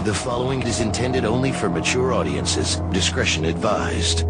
The following is intended only for mature audiences. Discretion advised.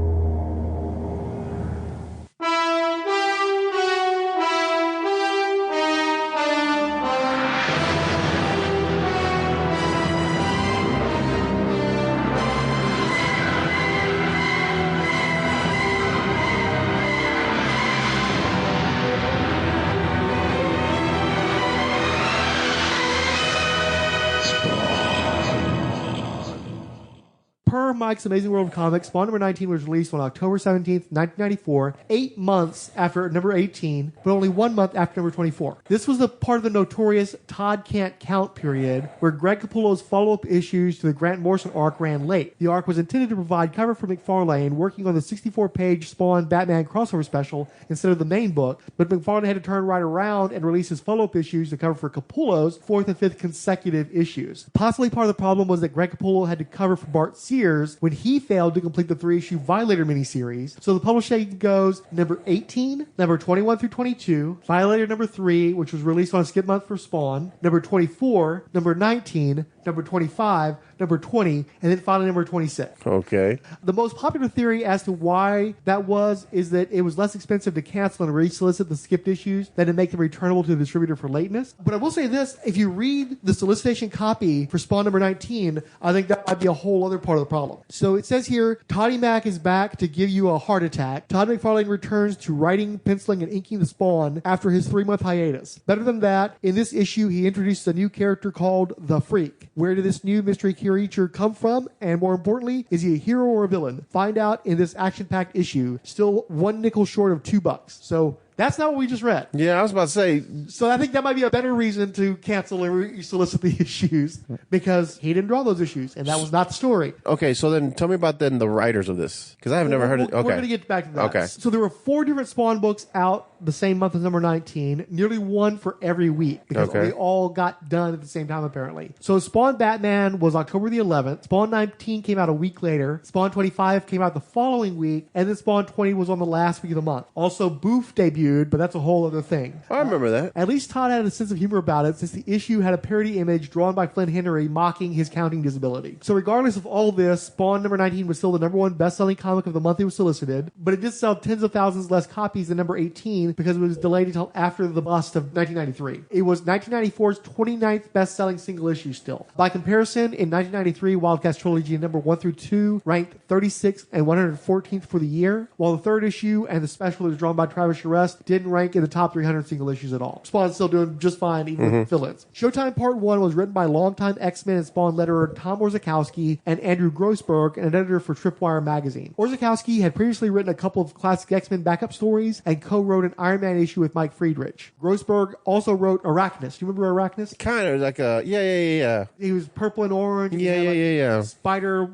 Per Mike's Amazing World of Comics, Spawn number 19 was released on October 17th, 1994, 8 months after number 18, but only 1 month after number 24. This was the part of the notorious Todd Can't Count period, where Greg Capullo's follow-up issues to the Grant Morrison arc ran late. The arc was intended to provide cover for McFarlane, working on the 64-page Spawn Batman crossover special instead of the main book, but McFarlane had to turn right around and release his follow-up issues to cover for Capullo's 4th and 5th consecutive issues. Possibly part of the problem was that Greg Capullo had to cover for Bart Sears when he failed to complete the 3-issue Violator miniseries. So the publishing goes number 18, number 21 through 22, Violator number 3, which was released on a skip month for Spawn, number 24, number 19, number 25, number 20, and then finally number 26. Okay. The most popular theory as to why that is that it was less expensive to cancel and re-solicit the skipped issues than to make them returnable to the distributor for lateness. But I will say this, if you read the solicitation copy for Spawn number 19, I think that might be a whole other part of the problem. So it says here, Toddy Mac is back to give you a heart attack. Todd McFarlane returns to writing, penciling, and inking the Spawn after his 3-month hiatus. Better than that, in this issue, he introduces a new character called The Freak. Where did this new mystery creature come from? And more importantly, is he a hero or a villain? Find out in this action-packed issue. Still 1 nickel short of $2. So that's not what we just read. Yeah, I was about to say. So I think that might be a better reason to cancel and solicit the issues, because he didn't draw those issues, and that was not the story. Okay, so then tell me about then the writers of this, because I have never heard it. Okay. We're going to get back to that. Okay. So there were 4 different Spawn books out the same month as number 19, nearly one for every week, because they all got done at the same time, apparently. So Spawn Batman was October the 11th. Spawn 19 came out a week later. Spawn 25 came out the following week, and then Spawn 20 was on the last week of the month. Also, Boof debuted, but that's a whole other thing. I remember that. At least Todd had a sense of humor about it, since the issue had a parody image drawn by Flynn Henry mocking his counting disability. So regardless of all this, Spawn number 19 was still the number 1 best-selling comic of the month it was solicited, but it did sell tens of thousands less copies than number 18 because it was delayed until after the bust of 1993. It was 1994's 29th best-selling single issue still. By comparison, in 1993, WildC.A.T.s Trilogy number 1 through 2 ranked 36th and 114th for the year, while the 3rd issue and the special that was drawn by Travis Charest didn't rank in the top 300 single issues at all. Spawn's still doing just fine, even with fill-ins. Showtime Part 1 was written by longtime X-Men and Spawn letterer Tom Orzechowski and Andrew Grossberg, an editor for Tripwire magazine. Orzechowski had previously written a couple of classic X-Men backup stories and co-wrote an Iron Man issue with Mike Friedrich. Grossberg also wrote Arachnus. Do you remember Arachnus? Kind of like a, yeah. He was purple and orange. Yeah.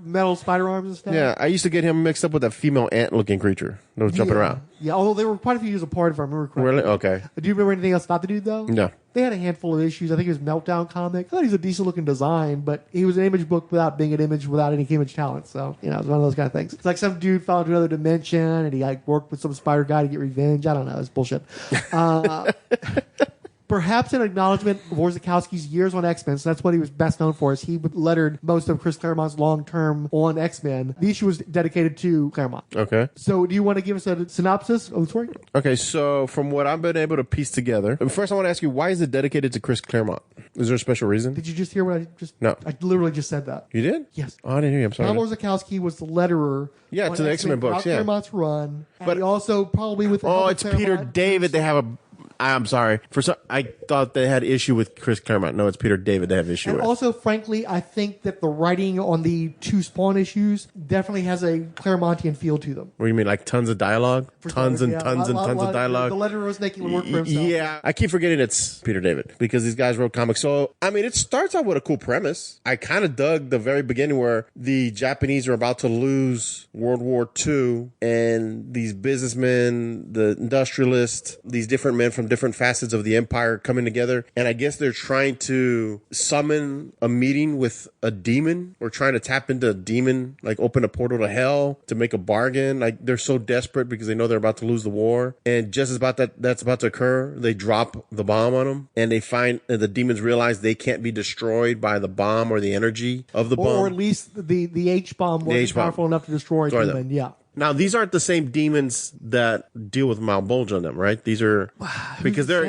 Metal spider arms and stuff. Yeah, I used to get him mixed up with that female ant-looking creature that was jumping around. Yeah, although they were quite a few years apart, if I remember correctly. Really? Okay. Do you remember anything else about the dude, though? No. They had a handful of issues. I think it was Meltdown comic. I thought he was a decent-looking design, but he was an image book without being an image without any image talent. So, it was one of those kind of things. It's like some dude fell into another dimension, and he worked with some spider guy to get revenge. I don't know. It's bullshit. Perhaps an acknowledgement of Orzechowski's years on X-Men, so that's what he was best known for, is he lettered most of Chris Claremont's long-term on X-Men. The issue was dedicated to Claremont. Okay. So do you want to give us a synopsis of the story? Okay, so from what I've been able to piece together, first I want to ask you, why is it dedicated to Chris Claremont? Is there a special reason? Did you just hear what I just... No. I literally just said that. You did? Yes. Oh, I didn't hear you. I'm sorry. Tom Orzechowski was the letterer. Yeah, to the X-Men books, yeah. Claremont's run. And But he also probably with... Oh, it's Peter David. They have a... I'm sorry. I thought they had issue with Chris Claremont. No, it's Peter David they have issue and with. Also, frankly, I think that the writing on the 2 Spawn issues definitely has a Claremontian feel to them. What do you mean, like tons of dialogue? Tons of dialogue? The letterer was making work for himself. Yeah, I keep forgetting it's Peter David because these guys wrote comics. So, I mean, it starts out with a cool premise. I kind of dug the very beginning where the Japanese are about to lose World War II and these businessmen, the industrialists, these different men from different facets of the Empire coming together. And I guess they're trying to summon a meeting with a demon, or trying to tap into a demon, like open a portal to hell to make a bargain. Like, they're so desperate because they know they're about to lose the war. And just as that's about to occur, they drop the bomb on them, and they find the demons realize they can't be destroyed by the bomb or the energy of the bomb. Or at least the H-bomb wasn't powerful enough to destroy a demon. Yeah. Now, these aren't the same demons that deal with malbulge on them, right? These are because they're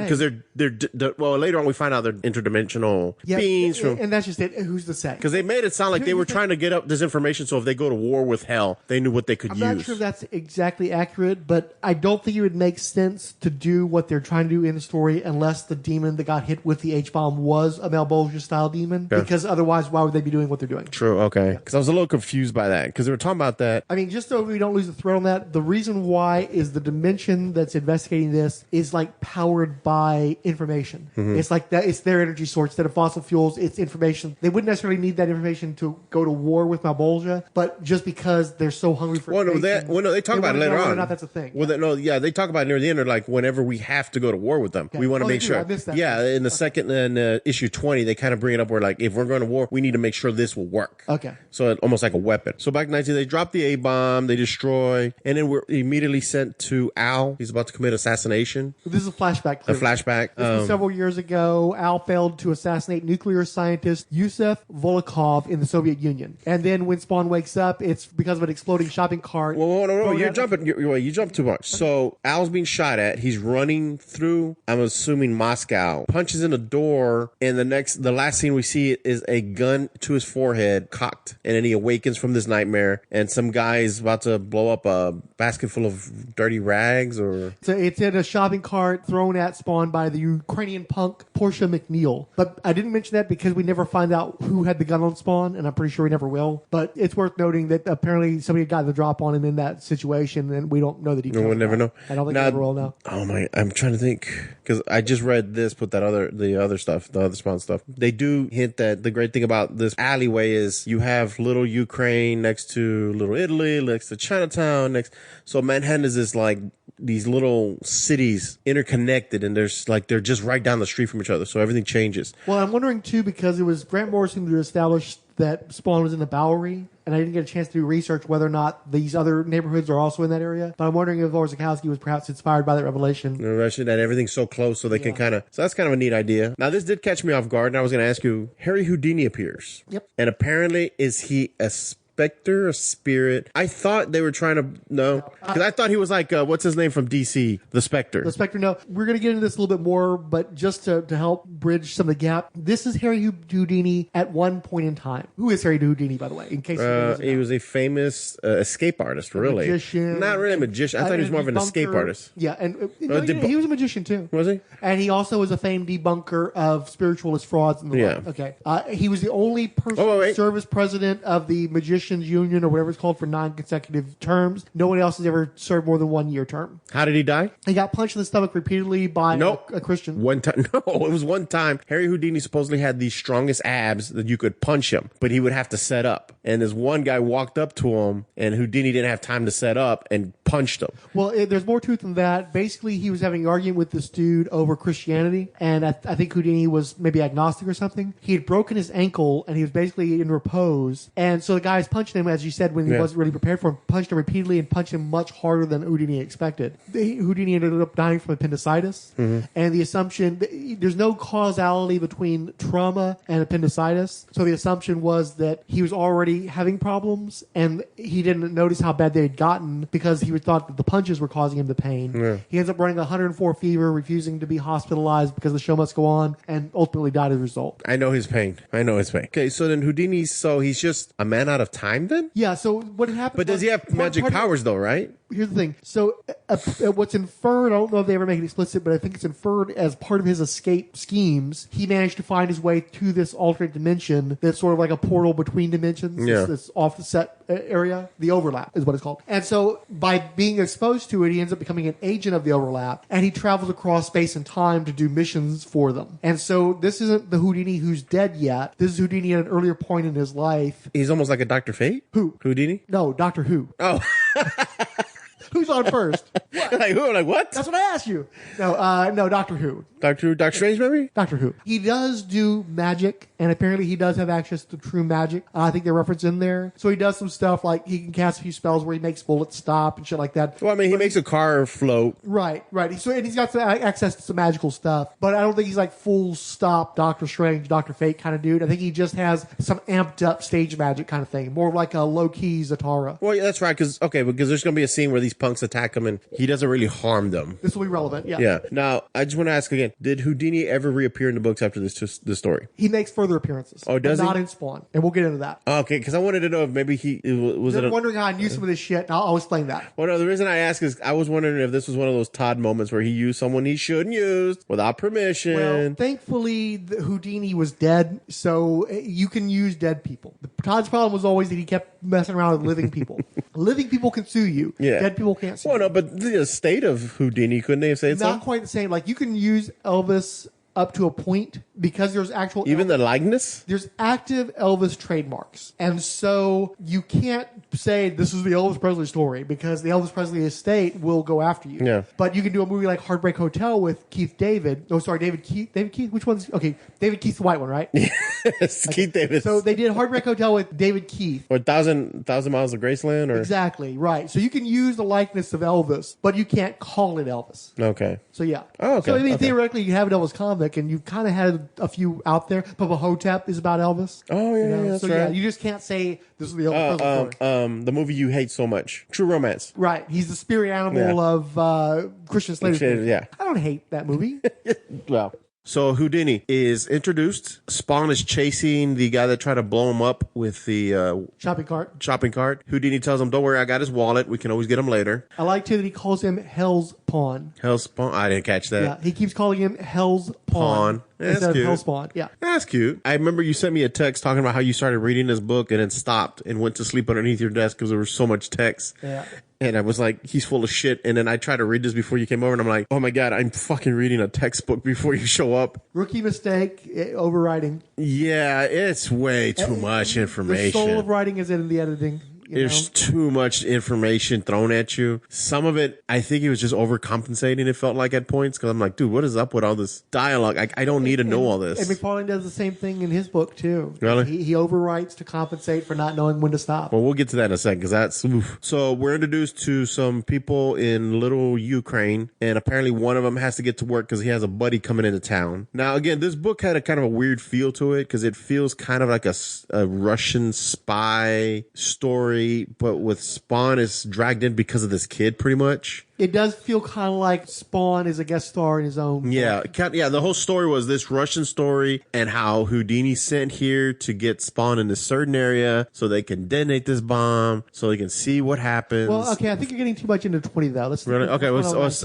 well, later on we find out they're interdimensional beings from, and that's just it. Who's to say? Because they made it sound like they were trying to get up this information, so if they go to war with hell, they knew what they could use. I'm not sure if that's exactly accurate, but I don't think it would make sense to do what they're trying to do in the story unless the demon that got hit with the H-bomb was a malbulge style demon. Okay. Because otherwise, why would they be doing what they're doing? True. Okay. Because I was a little confused by that, because they were talking about that. I mean, just so we don't lose the thread on that, the reason why is the dimension that's investigating this is like powered by information. Mm-hmm. It's like that. It's their energy source. Instead of fossil fuels, it's information. They wouldn't necessarily need that information to go to war with Malbolgia, but just because they're so hungry for information. They talk about it later on. Not that's a thing. Well, they talk about it near the end. They're like, whenever we have to go to war with them, we want to make sure. I missed that. Yeah, in the second issue 20, they kind of bring it up where, like, if we're going to war, we need to make sure this will work. Okay. So almost like a weapon. So back in 19, they drop the A-bomb, they destroy, and then we're immediately sent to Al. He's about to commit assassination. This is a flashback. Clearly. A flashback. This was several years ago. Al failed to assassinate nuclear scientist Yusef Volokov in the Soviet Union. And then when Spawn wakes up, it's because of an exploding shopping cart. Whoa, no. You're jumping. You jumped too much. Okay. So Al's being shot at. He's running through, I'm assuming, Moscow. Punches in a door, and the last scene we see is a gun to his forehead, cocked. And then he awakens from this nightmare, and some guy is about to blow up a basket full of dirty rags, or so it's in a shopping cart thrown at Spawn by the Ukrainian punk Portia McNeil. But I didn't mention that because we never find out who had the gun on Spawn, and I'm pretty sure we never will. But it's worth noting that apparently somebody got the drop on him in that situation, and we don't know the details. No, we'll never know. I don't think we ever will know. Oh my! I'm trying to think, because I just read this, but the other stuff, the other Spawn stuff. They do hint that the great thing about this alleyway is you have little Ukraine next to little Italy, next to Chinatown, so Manhattan is this, like, these little cities interconnected, and they're just right down the street from each other, so everything changes. Well, I'm wondering too, because it was Grant Morrison who established that Spawn was in the Bowery, and I didn't get a chance to do research whether or not these other neighborhoods are also in that area. But I'm wondering if Orzechowski was perhaps inspired by that revelation. That everything's so close, so they can kind of. So that's kind of a neat idea. Now, this did catch me off guard, and I was going to ask you: Harry Houdini appears. Yep. And apparently, is he a specter, a spirit? I thought they were trying to because I thought he was like what's his name from DC, the Spectre. The Spectre. No, we're going to get into this a little bit more, but just to help bridge some of the gap, this is Harry Houdini at one point in time. Who is Harry Houdini, by the way? In case he was a famous escape artist, really. Magician. Not really a magician. I thought he was more of an escape artist. Yeah, and he was a magician too. Was he? And he also was a famed debunker of spiritualist frauds in the world. Okay. He was the only person to serve as president of the Magicians Union, or whatever it's called, for 9 consecutive terms. No one else has ever served more than 1 year term. How did he die? He got punched in the stomach repeatedly by a Christian. One time. No, it was one time. Harry Houdini supposedly had the strongest abs that you could punch him, but he would have to set up. And this one guy walked up to him, and Houdini didn't have time to set up and punched him. Well, there's more to it than that. Basically, he was having an argument with this dude over Christianity, and I think Houdini was maybe agnostic or something. He had broken his ankle, and he was basically in repose. And so the guy's punched him, as you said, when he wasn't really prepared for him, punched him repeatedly and punched him much harder than Houdini expected. Houdini ended up dying from appendicitis, and the assumption, there's no causality between trauma and appendicitis, so the assumption was that he was already having problems, and he didn't notice how bad they had gotten because he thought that the punches were causing him the pain. Yeah. He ends up running 104 fever, refusing to be hospitalized because the show must go on, and ultimately died as a result. I know his pain. Okay, so then Houdini, he's just a man out of time then? Yeah, so what happened... But does he have magic powers though, right? Here's the thing. So what's inferred, I don't know if they ever make it explicit, but I think it's inferred as part of his escape schemes, he managed to find his way to this alternate dimension that's sort of like a portal between dimensions. Yeah. This off the set area. The overlap is what it's called. And so by being exposed to it, he ends up becoming an agent of the overlap, and he travels across space and time to do missions for them. And so this isn't the Houdini who's dead yet. This is Houdini at an earlier point in his life. He's almost like a Dr. Fate? Who? Houdini? No, Doctor Who. Oh. Who's on first? Like who? Like what? That's what I asked you. No, Doctor Who. Doctor Strange, maybe? Doctor Who. He does do magic, and apparently he does have access to true magic. I think they're referenced in there. So he does some stuff like he can cast a few spells where he makes bullets stop and shit like that. Well, I mean, he makes a car float. Right. So and he's got some access to some magical stuff, but I don't think he's like full stop Doctor Strange, Doctor Fate kind of dude. I think he just has some amped up stage magic kind of thing, more like a low key Zatara. Well, yeah, that's right. Because there's going to be a scene where these punks attack him, and he doesn't really harm them. This will be relevant. Yeah. Yeah. Now, I just want to ask again: did Houdini ever reappear in the books after this story? He makes further appearances. Oh, does he? Not in Spawn, and we'll get into that. Okay, because I wanted to know if maybe I'm wondering how I knew some of this shit, and I'll explain that. Well, no, the reason I ask is I was wondering if this was one of those Todd moments where he used someone he shouldn't use without permission. Well, thankfully, Houdini was dead, so you can use dead people. Todd's problem was always that he kept messing around with living people. Living people can sue you. Yeah. Dead people can't sue Well, you. no, but the estate of Houdini, couldn't they have said so? Not quite the same. Like, you can use Elvis up to a point because there's actual... Even the likeness? There's active Elvis trademarks. And so you can't say this is the Elvis Presley story because the Elvis Presley estate will go after you. Yeah. But you can do a movie like Heartbreak Hotel with David Keith. David Keith? Which one's... Okay, David Keith's the white one, right? Yes, Keith Davis. So they did Heartbreak Hotel with David Keith. Or Thousand Miles of Graceland? Or Exactly, right. So you can use the likeness of Elvis, but you can't call it Elvis. Okay. So yeah. Oh, okay. So I mean, Okay. theoretically, you have an Elvis comic, and you've kind of had a few out there. Bubba Hotep is about Elvis. Oh, yeah, yeah, that's so right. yeah, you just can't say this is the Elvis Presley story. The movie you hate so much, True Romance. Right. He's the spirit animal of Christian Slater. Yeah. I don't hate that movie. Well. So Houdini is introduced. Spawn is chasing the guy that tried to blow him up with the Shopping cart. Houdini tells him, "Don't worry, I got his wallet. We can always get him later." I like too that he calls him Hell's Pawn. Hell's Spawn. I didn't catch that. Yeah, he keeps calling him Hell's Pawn. Yeah, that's instead of cute. Hell's Spawn. Yeah. That's cute. I remember you sent me a text talking about how you started reading this book and then stopped and went to sleep underneath your desk because there was so much text. Yeah. And I was like, he's full of shit. And then I tried to read this before you came over, and I'm like, oh my God, I'm fucking reading a textbook before you show up. Rookie mistake, overwriting. Yeah, it's way too much information. The soul of writing is in the editing. There's too much information thrown at you. Some of it, I think he was just overcompensating, it felt like at points, because I'm like, dude, what is up with all this dialogue? I don't need to know all this. And McFarlane does the same thing in his book, too. Really? He overwrites to compensate for not knowing when to stop. Well, we'll get to that in a second, because that's... Oof. So we're introduced to some people in little Ukraine, and apparently one of them has to get to work because he has a buddy coming into town. Now, again, this book had a kind of a weird feel to it, because it feels kind of like a Russian spy story, but with Spawn is dragged in because of this kid, pretty much. It does feel kind of like Spawn is a guest star in his own. Yeah, the whole story was this Russian story and how Houdini sent here to get Spawn in this certain area so they can detonate this bomb, so they can see what happens. Well, okay, I think you're getting too much into 20, though. Really? Okay,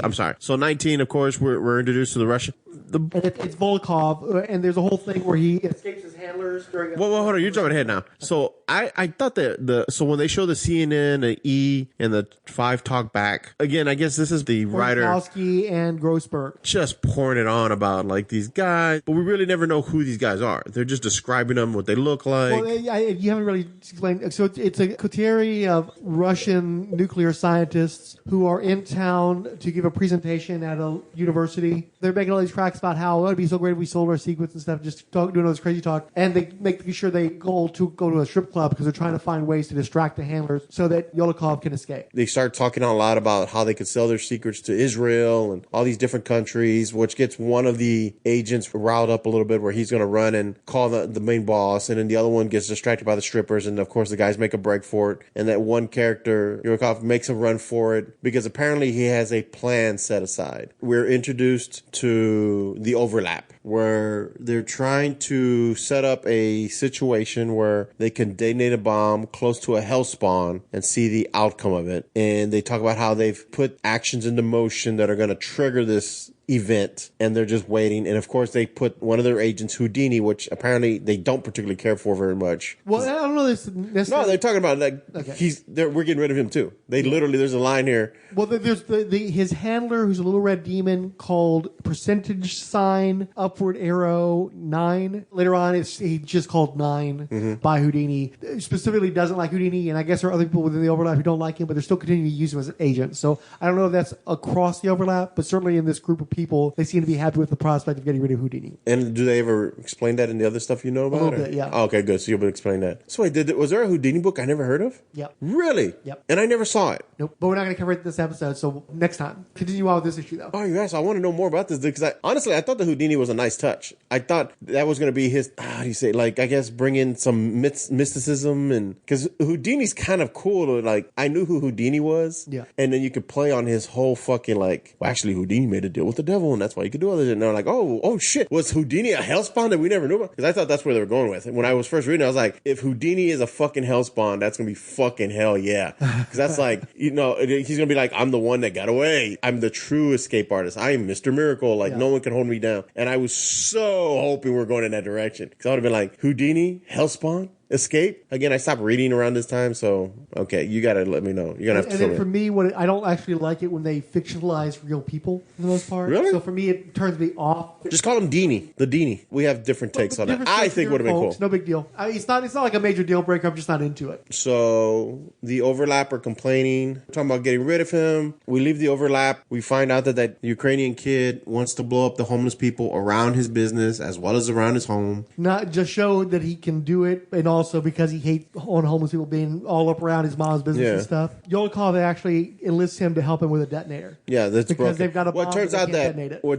I'm sorry. So 19, of course, we're introduced to the Russian... And it's Volkov, and there's a whole thing where he escapes his handlers during... Well, hold on. You're jumping ahead now. So I thought that so when they show the CNN, the E, and the 5 talk back, again, I guess this is the writer... Orzechowski and Grossberg. Just pouring it on about, like, these guys. But we really never know who these guys are. They're just describing them, what they look like. Well, you haven't really explained... So it's a coterie of Russian nuclear scientists who are in town to give a presentation at a university. They're making all these cracks about how it would be so great if we sold our secrets and stuff, just doing all this crazy talk. And they make sure they go to a strip club because they're trying to find ways to distract the handlers so that Yolikov can escape. They start talking a lot about how they could sell their secrets to Israel and all these different countries, which gets one of the agents riled up a little bit where he's going to run and call the main boss. And then the other one gets distracted by the strippers. And of course, the guys make a break for it. And that one character, Yolikov, makes a run for it because apparently he has a plan set aside. We're introduced to the overlap where they're trying to set up a situation where they can detonate a bomb close to a hell spawn and see the outcome of it. And they talk about how they've put actions into motion that are going to trigger this event, and they're just waiting. And of course, they put one of their agents, Houdini, which apparently they don't particularly care for very much. Well, I don't know this necessarily. No, they're talking about like we're getting rid of him too. They literally, there's a line here. Well, there's his handler, who's a little red demon called percentage sign upward arrow 9. Later on, he's just called 9 by Houdini. Specifically, doesn't like Houdini, and I guess there are other people within the overlap who don't like him, but they're still continuing to use him as an agent. So I don't know if that's across the overlap, but certainly in this group of people, they seem to be happy with the prospect of getting rid of Houdini. And do they ever explain that in the other stuff you know about? A little bit, yeah. Oh, okay, good. So you'll be explaining that. So wait, was there a Houdini book I never heard of? Yep. Really? Yep. And I never saw it. Nope. But we're not going to cover it this episode, so next time. Continue on with this issue, though. Oh, yes. I want to know more about this because honestly, I thought the Houdini was a nice touch. I thought that was going to be his, how do you say, like, I guess bring in some mysticism, and because Houdini's kind of cool. Like, I knew who Houdini was. Yeah. And then you could play on his whole fucking, like, well, actually, Houdini made a deal with the devil, and that's why you could do all this. And they're like, oh, shit. Was Houdini a hellspawn that we never knew about? Because I thought that's where they were going with it. When I was first reading, I was like, if Houdini is a fucking hellspawn, that's going to be fucking hell, yeah. Because that's like, he's going to be like, I'm the one that got away. I'm the true escape artist. I am Mr. Miracle. Like, no one can hold me down. And I was so hoping we're going in that direction. Because I would have been like, Houdini, hellspawn? Escape? Again, I stopped reading around this time, so okay, you gotta let me know. You're gonna have to. And then for me, I don't actually like it when they fictionalize real people for the most part. Really? So for me, it turns me off. Just call him Deanie. The Deanie. We have different takes on that. I think would have been cool. No big deal. It's not like a major deal breaker. I'm just not into it. So the overlap are complaining, talking about getting rid of him. We leave the overlap. We find out that Ukrainian kid wants to blow up the homeless people around his business as well as around his home. Not just show that he can do it, and also because he hates on homeless people being all up around his mom's business and stuff. You'll recall they actually enlist him to help him with a detonator. Yeah, that's because broken. They've got a bomb. It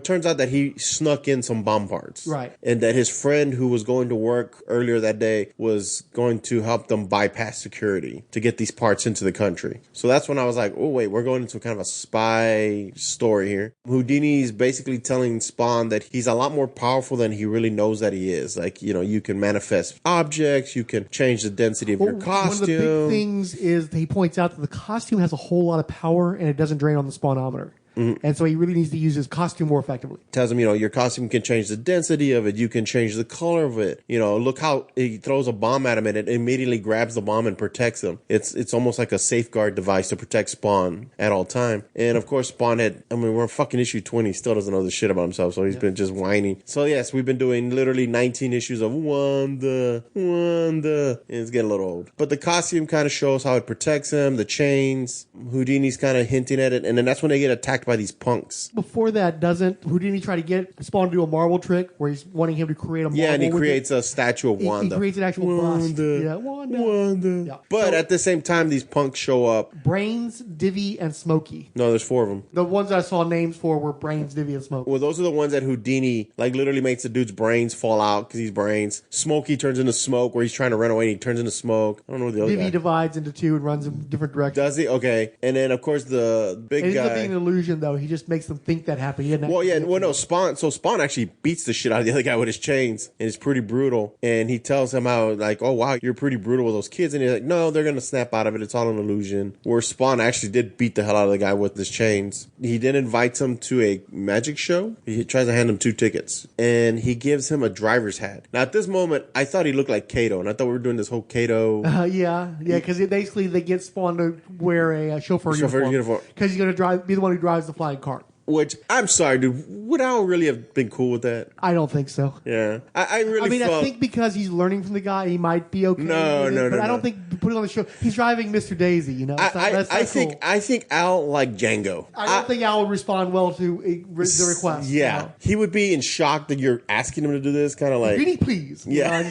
turns out that he snuck in some bomb parts, right? And that his friend who was going to work earlier that day was going to help them bypass security to get these parts into the country. So that's when I was like, oh wait, we're going into kind of a spy story here. Houdini's basically telling Spawn that he's a lot more powerful than he really knows that he is. Like, you can manifest objects, you can change the density of your costume. One of the big things is he points out that the costume has a whole lot of power and it doesn't drain on the Spawnometer. And so he really needs to use his costume more effectively. Tells him, your costume can change the density of it. You can change the color of it. Look how he throws a bomb at him and it immediately grabs the bomb and protects him. It's almost like a safeguard device to protect Spawn at all time. And of course, Spawn we're fucking issue 20. He still doesn't know this shit about himself. So he's been just whining. So yes, we've been doing literally 19 issues of Wanda. And it's getting a little old. But the costume kind of shows how it protects him. The chains. Houdini's kind of hinting at it. And then that's when they get attacked by these punks. Before that, doesn't Houdini try to get Spawn to do a marble trick where he's wanting him to create a marble? Yeah, and he creates a statue of Wanda. He creates an actual bust. Yeah, Wanda. Yeah. But at the same time, these punks show up. Brains, Divvy, and Smokey. No, there's 4 of them. The ones I saw names for were Brains, Divvy, and Smokey. Well, those are the ones that Houdini literally makes the dude's brains fall out because he's brains. Smokey turns into smoke where he's trying to run away and he turns into smoke. I don't know what the other guy. Divvy divides into 2 and runs in different directions. Does he? Okay. And then, of course, the big guy. It ends up being an illusion, though. He just makes them think that happened. No, Spawn. So Spawn actually beats the shit out of the other guy with his chains, and it's pretty brutal. And he tells him how, oh wow, you're pretty brutal with those kids. And he's like, no, they're gonna snap out of it. It's all an illusion. Where Spawn actually did beat the hell out of the guy with his chains. He then invites him to a magic show. He tries to hand him 2 tickets, and he gives him a driver's hat. Now at this moment, I thought he looked like Kato, and I thought we were doing this whole Kato. Because basically they get Spawn to wear a chauffeur uniform because he's gonna be the one who drives the flying cart. Which, I'm sorry, dude. Would Al really have been cool with that? I don't think so. Yeah. I think because he's learning from the guy, he might be okay. But I don't think putting on the show. He's driving Mr. Daisy, I think Al like Django. I don't think Al would respond well to the request. Yeah. He would be in shock that you're asking him to do this, kind of like... Really, please. Yeah.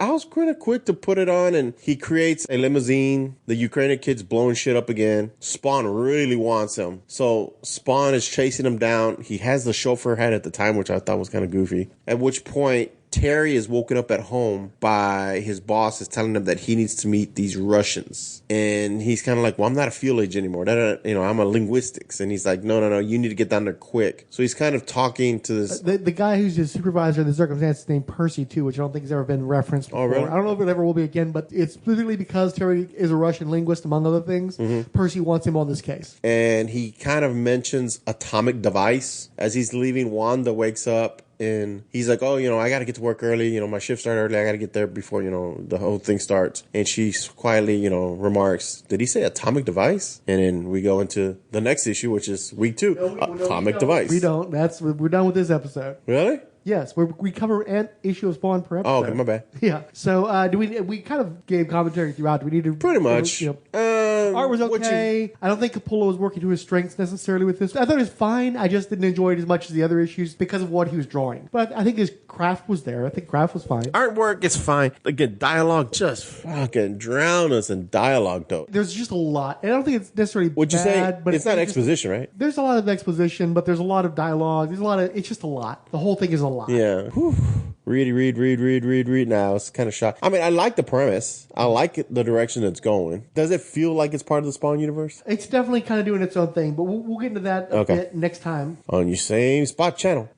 Al's kind of quick to put it on, and he creates a limousine. The Ukrainian kid's blowing shit up again. Spawn really wants him. So Spawn is chasing him down. He has the chauffeur hat at the time, which I thought was kind of goofy. At which point, Terry is woken up at home by his boss is telling him that he needs to meet these Russians. And he's kind of like, well, I'm not a field agent anymore. I'm a linguistics. And he's like, no, you need to get down there quick. So he's kind of talking to this. The guy who's his supervisor in the circumstance is named Percy, too, which I don't think has ever been referenced before. Oh, really? I don't know if it ever will be again, but it's specifically because Terry is a Russian linguist, among other things. Mm-hmm. Percy wants him on this case. And he kind of mentions atomic device. As he's leaving, Wanda wakes up. And he's like, I got to get to work early. My shift started early. I got to get there before, the whole thing starts. And she quietly, remarks, did he say atomic device? And then we go into the next issue, which is week 2, atomic device. We don't. We're done with this episode. Really? Yes, we cover an issue of Spawn per episode. Oh, okay, my bad. Yeah. So we kind of gave commentary throughout. Do we need to pretty much? Art was okay. I don't think Capullo was working to his strengths necessarily with this. I thought it was fine. I just didn't enjoy it as much as the other issues because of what he was drawing. But I think his craft was there. I think craft was fine. Artwork is fine. Again, dialogue just fucking drown us in dialogue, though. There's just a lot. And I don't think it's necessarily Would you say but it's not exposition, right? There's a lot of exposition, but there's a lot of dialogue. It's just a lot. The whole thing is a lot. Yeah. Whew. Read now. It's kind of shocked. I mean, I like the premise. I like the direction it's going. Does it feel like it's part of the Spawn universe? It's definitely kind of doing its own thing, but we'll get into that a bit next time. On your same spot channel.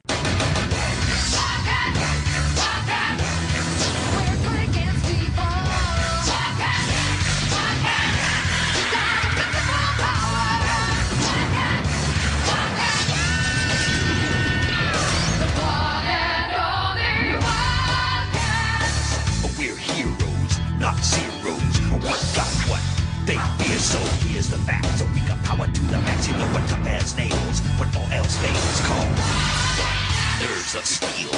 So here's the fact, so we got power to the max. You know what compares nails, when all else fails, called nerves of steel.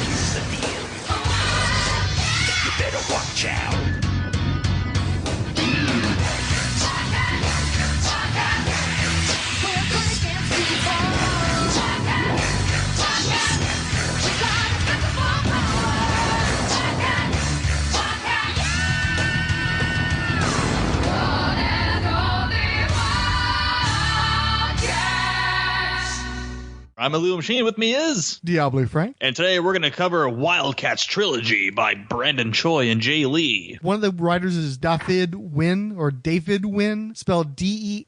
Here's the deal, you better watch out. I'm a Lou Machine. With me is Diablo Frank. And today we're going to cover WildC.A.T.s Trilogy by Brandon Choi and Jay Lee. One of the writers is Dafydd Wynn, or Dafydd Wynn, spelled Defyddwyn.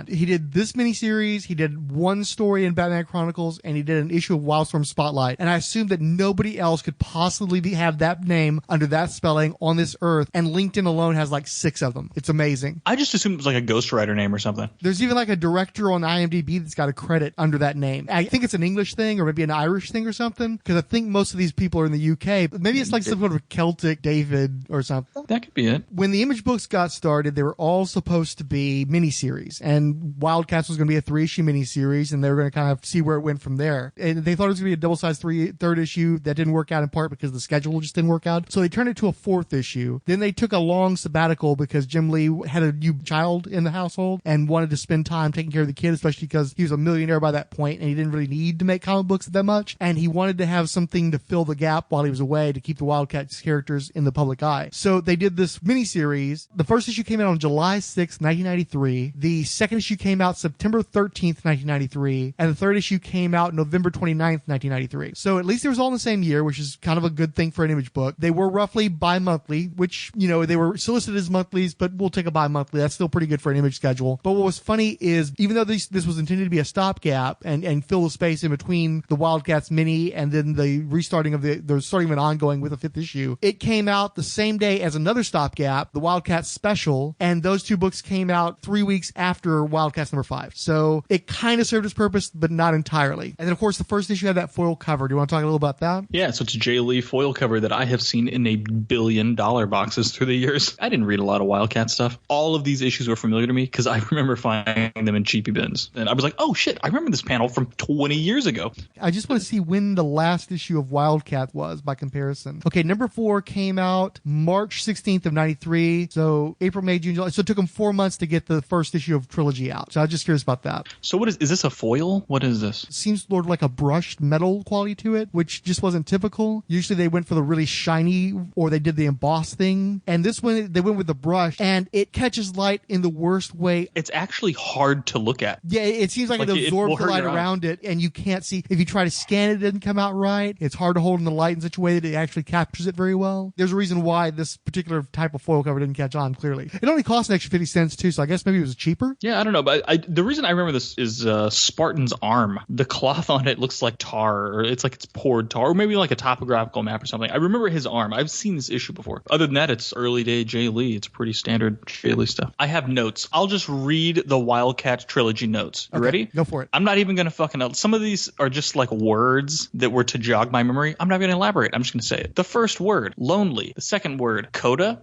He did this miniseries, he did one story in Batman Chronicles, and he did an issue of Wildstorm Spotlight. And I assume that nobody else could possibly have that name under that spelling on this earth, and LinkedIn alone has like 6 of them. It's amazing. I just assumed it was like a ghostwriter name or something. There's even like a director on IMDb that's got a credit under that name. I think it's an English thing or maybe an Irish thing or something, because I think most of these people are in the UK. But maybe it's like some sort of Celtic David or something. That could be it. When the Image books got started, they were all supposed to be miniseries, and WildC.A.T.s was going to be a 3-issue miniseries, and they were going to kind of see where it went from there. And they thought it was going to be a double-sized third issue. That didn't work out in part because the schedule just didn't work out. So they turned it to a 4th issue. Then they took a long sabbatical because Jim Lee had a new child in the household and wanted to spend time taking care of the kid, especially because he was a millionaire by that point and he didn't really need to make comic books that much. And he wanted to have something to fill the gap while he was away to keep the WildC.A.T.s characters in the public eye. So they did this miniseries. The first issue came out on July 6th, 1993. The second issue came out September 13th, 1993. And the third issue came out November 29th, 1993. So at least it was all in the same year, which is kind of a good thing for an Image book. They were roughly bi-monthly, which, they were solicited as monthlies, but we'll take a bi-monthly. That's still pretty good for an Image schedule. But what was funny is, even though this was intended to be a stopgap and fill the space in between the WildC.A.T.s mini and then the restarting of the starting of an ongoing with a 5th issue, it came out the same day as another stopgap, the WildC.A.T.s Special, and those 2 books came out 3 weeks after WildC.A.T.s number 5. So it kind of served its purpose, but not entirely. And then, of course, the first issue had that foil cover. Do you want to talk a little about that? Yeah, so it's a Jay Lee foil cover that I have seen in $1 billion boxes through the years. I didn't read a lot of WildC.A.T. stuff. All of these issues were familiar to me because I remember finding them in cheapy bins. And I was like, oh shit, I remember this panel from 20 years ago. I just want to see when the last issue of WildC.A.T. was by comparison. Okay, number 4 came out March 16th of 93. So April, May, June, July. So it took them 4 months to get the first issue of Trilogy out. So I was just curious about that. So what is this a foil? What is this? It seems sort of like a brushed metal quality to it, which just wasn't typical. Usually they went for the really shiny or they did the embossed thing. And this one, they went with the brush and it catches light in the worst way. It's actually hard to look at. Yeah, it seems like it Like, it will absorbs the hurt light your eyes. around it, and you can't see. If you try to scan it, it doesn't come out right. It's hard to hold in the light in such a way that it actually captures it very well. There's a reason why this particular type of foil cover didn't catch on, clearly. It only cost an extra 50 cents, too, so I guess maybe it was cheaper. Yeah, I don't know, but the reason I remember this is Spartan's arm. The cloth on it looks like tar, or it's like it's poured tar, or maybe like a topographical map or something. I remember his arm. I've seen this issue before. Other than that, it's early day Jay Lee. It's pretty standard Jay Lee stuff. I have notes. I'll just read the WildC.A.T.s Trilogy notes. You ready? Go for it. I'm not even going to fucking – some of these are just like words that were to jog my memory. I'm not going to elaborate. I'm just going to say it. The first word, lonely. The second word, Coda, ?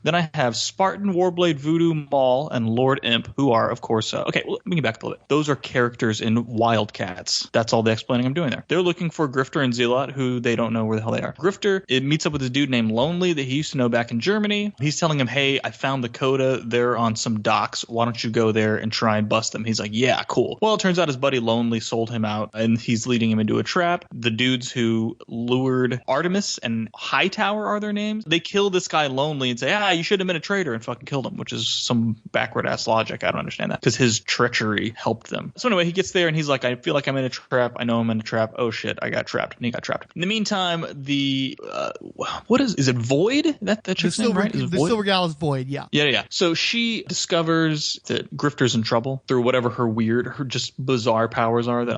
Then I have Spartan, Warblade, Voodoo, Maul, and Lord Imp, who are, of course okay, well, let me get back a little bit. Those are characters in WildC.A.T.s. That's all the explaining I'm doing there. They're looking for Grifter and Zealot, who they don't know where the hell they are. Grifter, it meets up with this dude named Lonely that he used to know back in Germany. He's telling him, hey, I found the Coda. They're on some docks. Why don't you go there and try and bust them? He's like, yeah, cool. Well, it turns out his buddy Lonely sold him out, and he's leading him into a trap. The dudes who lured Artemis and Hightower are their names. They kill this guy Lonely and say, you should have been a traitor, and fucking killed him, which is some backward-ass logic. I don't understand that, because his treachery helped them. So anyway, he gets there, and he's like, I feel like I'm in a trap. I know I'm in a trap. Oh, shit, I got trapped. And he got trapped. In the meantime, the what is it Void? That chick's name, right? The Silver Gal is Void, yeah. Yeah. So she discovers that Grifter's in trouble through whatever her just bizarre powers are that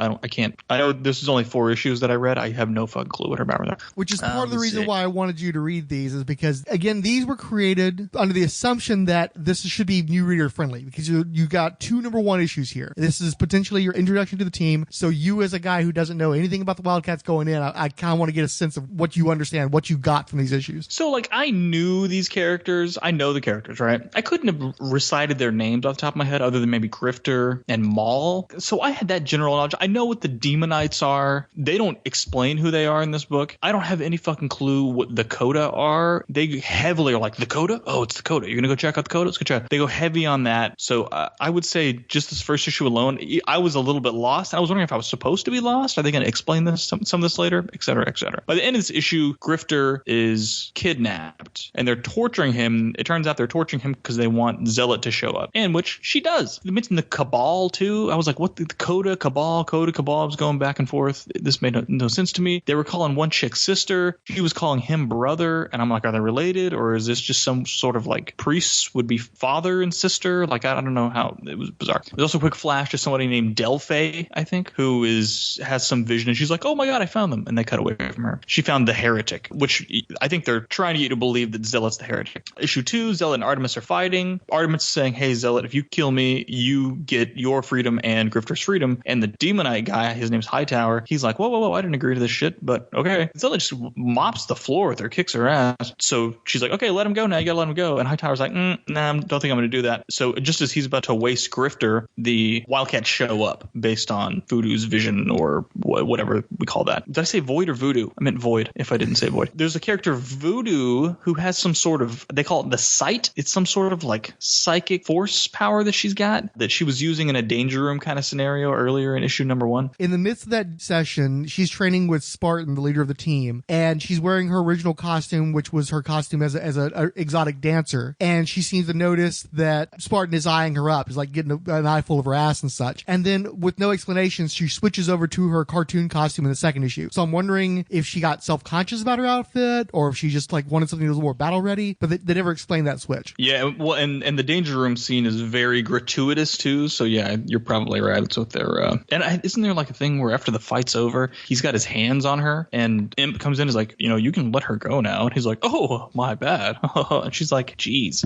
I know this is only 4 issues that I read. I have no fucking clue what her powers are. Which is part of the reason why I wanted you to read these, is because, again, these were created under the assumption that this should be new reader friendly, because you got 2 number 1 issues here. This is potentially your introduction to the team. So you, as a guy who doesn't know anything about the WildC.A.T.s going in, I kind of want to get a sense of what you understand, what you got from these issues. So, like, I knew these characters. I know the characters, right? I couldn't have recited their names off the top of my head other than maybe Grifter and Maul. So I had that general knowledge. I know what the Demonites are. They don't explain who they are in this book. I don't have any fucking clue what the Coda are. They heavily are like, the Coda? Oh, it's the Coda. You're going to go check out the Coda? Let's go check out. They go heavy on that. So I would say just this first issue alone, I was a little bit lost. I was wondering if I was supposed to be lost. Are they going to explain this, some of this later, et cetera, et cetera. By the end of this issue, Grifter is kidnapped and they're torturing him. It turns out they're torturing him because they want Zealot to show up, and which she does. They mentioned the Cabal too. I was like, what, the Coda, Cabal? I was going back and forth. This made no sense to me. They were calling one chick sister. She was calling him brother. And I'm like, are they related? Or is this just some sort of like priests would be father and sister? Like, I don't know how. It was bizarre. There's also a quick flash to somebody named Delphi, I think, who has some vision. And she's like, oh my God, I found them. And they cut away from her. She found the heretic, which I think they're trying to get you to believe that Zealot's the heretic. Issue 2, Zealot and Artemis are fighting. Artemis is saying, hey, Zealot, if you kill me, you get your freedom and Grifter's freedom. And the Demonite guy, his name's Hightower, he's like, whoa, I didn't agree to this shit, but okay. Zealot just mops the floor with her, kicks her ass. So she's like, okay, let him go now. You gotta let him go. And Hightower's like, nah, don't think I'm gonna do that. So just as he's about to waste Grifter, the WildC.A.T.s show up based on Voodoo's vision, or whatever we call that. Did I say Void or Voodoo? I meant Void if I didn't say Void. There's a character Voodoo who has some sort of, they call it the Sight. It's some sort of like psychic force power that she's got, that she was using in a danger room kind of scenario earlier in issue number 1. In the midst of that session, she's training with Spartan, the leader of the team, and she's wearing her original costume, which was her costume as a exotic dancer. And she seems to notice that Spartan is eyeing her up, is like getting an eyeful of her ass and such. And then with no explanations, she switches over to her cartoon costume in the second issue. So I'm wondering if she got self-conscious about her outfit, or if she just like wanted something that was more battle ready, but they never explained that switch. Yeah, well, and the danger room scene is very gratuitous too. So yeah, you're probably right. That's what they're. And isn't there like a thing where after the fight's over, he's got his hands on her, and Imp comes in and is like, you can let her go now. And he's like, oh, my bad. And she's like, geez.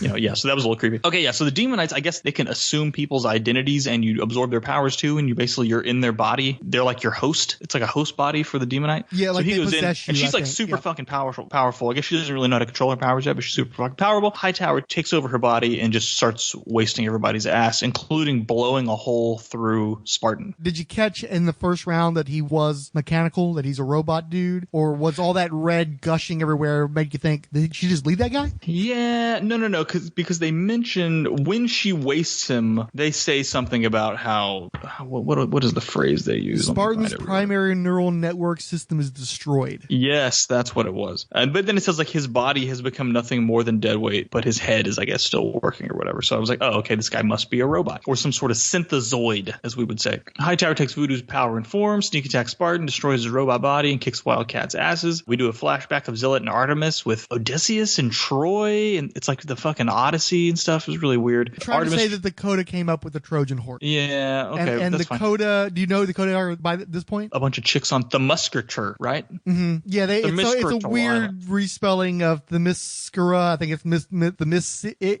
Yeah, so that was a little creepy. Okay, yeah, so the Demonites, I guess they can assume people's identities and you absorb their powers too, and you're in their body. They're like your host. It's like a host body for the Demonite. Yeah, like so he they goes in, possess you, and she's like super fucking powerful. I guess she doesn't really know how to control her powers yet, but she's super fucking powerful. Hightower takes over her body and just starts wasting everybody's ass, including blowing a hole through Spartan. Did you catch in the first round that he was mechanical, that he's a robot dude? Or was all that red gushing everywhere make you think, did she just leave that guy? Yeah, no, because they mentioned when she wastes him, they say something about how, what is the phrase they use? Spartan's primary neural network system is destroyed. Yes, that's what it was. But then it says like his body has become nothing more than dead weight, but his head is, I guess, still working or whatever. So I was like, oh, okay, this guy must be a robot. robot or some sort of synthezoid, as we would say. Hightower takes Voodoo's power and form, sneak attacks Spartan, destroys his robot body, and kicks WildC.A.T.s asses. We do a flashback of Zealot and Artemis with Odysseus and Troy, and it's like the fucking Odyssey and stuff. It was really weird. Trying to say that the Coda came up with the Trojan horse. Yeah, okay. And that's the fine. Coda, do you know who the Coda are by this point? A bunch of chicks on the musculature, right? Mm-hmm. Yeah, it's a weird respelling of the Mascara. I think it's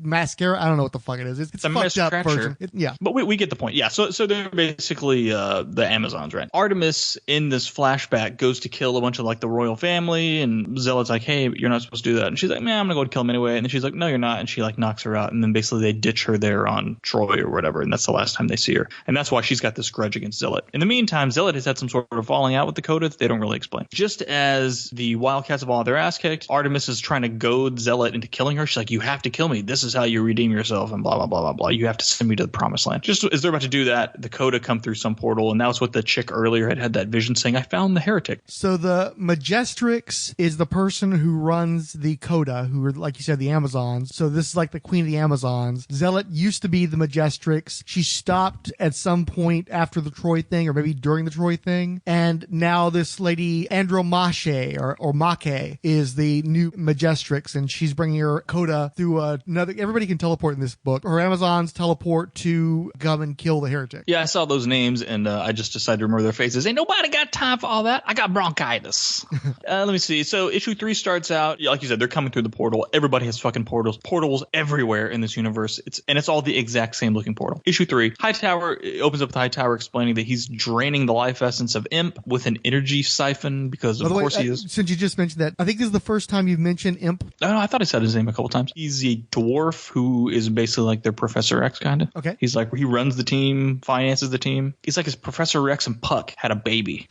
Mascara. I don't know what the fuck it is. It's a fucked up version. Yeah. But we get the point. Yeah, so they're basically the Amazons, right? Artemis in this flashback goes to kill a bunch of like the royal family, and Zealot's like, hey, you're not supposed to do that. And she's like, man, I'm gonna go and kill him anyway. And then she's like, no, you're not. And she like knocks her out. And then basically they ditch her there on Troy or whatever. And that's the last time they see her. And that's why she's got this grudge against Zealot. In the meantime, Zealot has had some sort of falling out with the Coda that they don't really explain. Just as the Wildcats have all their ass kicked, Artemis is trying to goad Zealot into killing her. She's like, you have to kill me. This is how you redeem yourself and blah, blah, blah, blah, blah. You have to send me to the promised land. Just as they're about to do that, the Coda come through some portal. And that was what the chick earlier had that vision saying, I found the heretic. So the Majestrix is the person who runs the Coda, who are, like you said, the Amazons. So this is like the queen of the Amazons. Zealot used to be the Majestrix. She stopped at some point after the Troy thing, or maybe during the Troy thing. And now this lady, Andromache, or Mache, is the new Majestrix, and she's bringing her Coda through another... Everybody can teleport in this book. Her Amazons teleport to come and kill the heretic. Yeah, I saw those names, and I just decided to remember their faces. Ain't nobody got time for all that. I got bronchitis. Let me see. So issue 3 starts out, like you said, they're coming through the portal. Everybody has fucking portals. Portals everywhere in this universe. It's all the exact same looking portal. Issue 3, Hightower opens up with Hightower explaining that he's draining the life essence of Imp with an energy siphon because of course he is. Since you just mentioned that, I think this is the first time you've mentioned Imp. No, I thought I said his name a couple times. He's a dwarf who is basically like their Professor X kind of. Okay. He's like, he runs the team, finances the team. He's like his Professor X and Puck had a baby.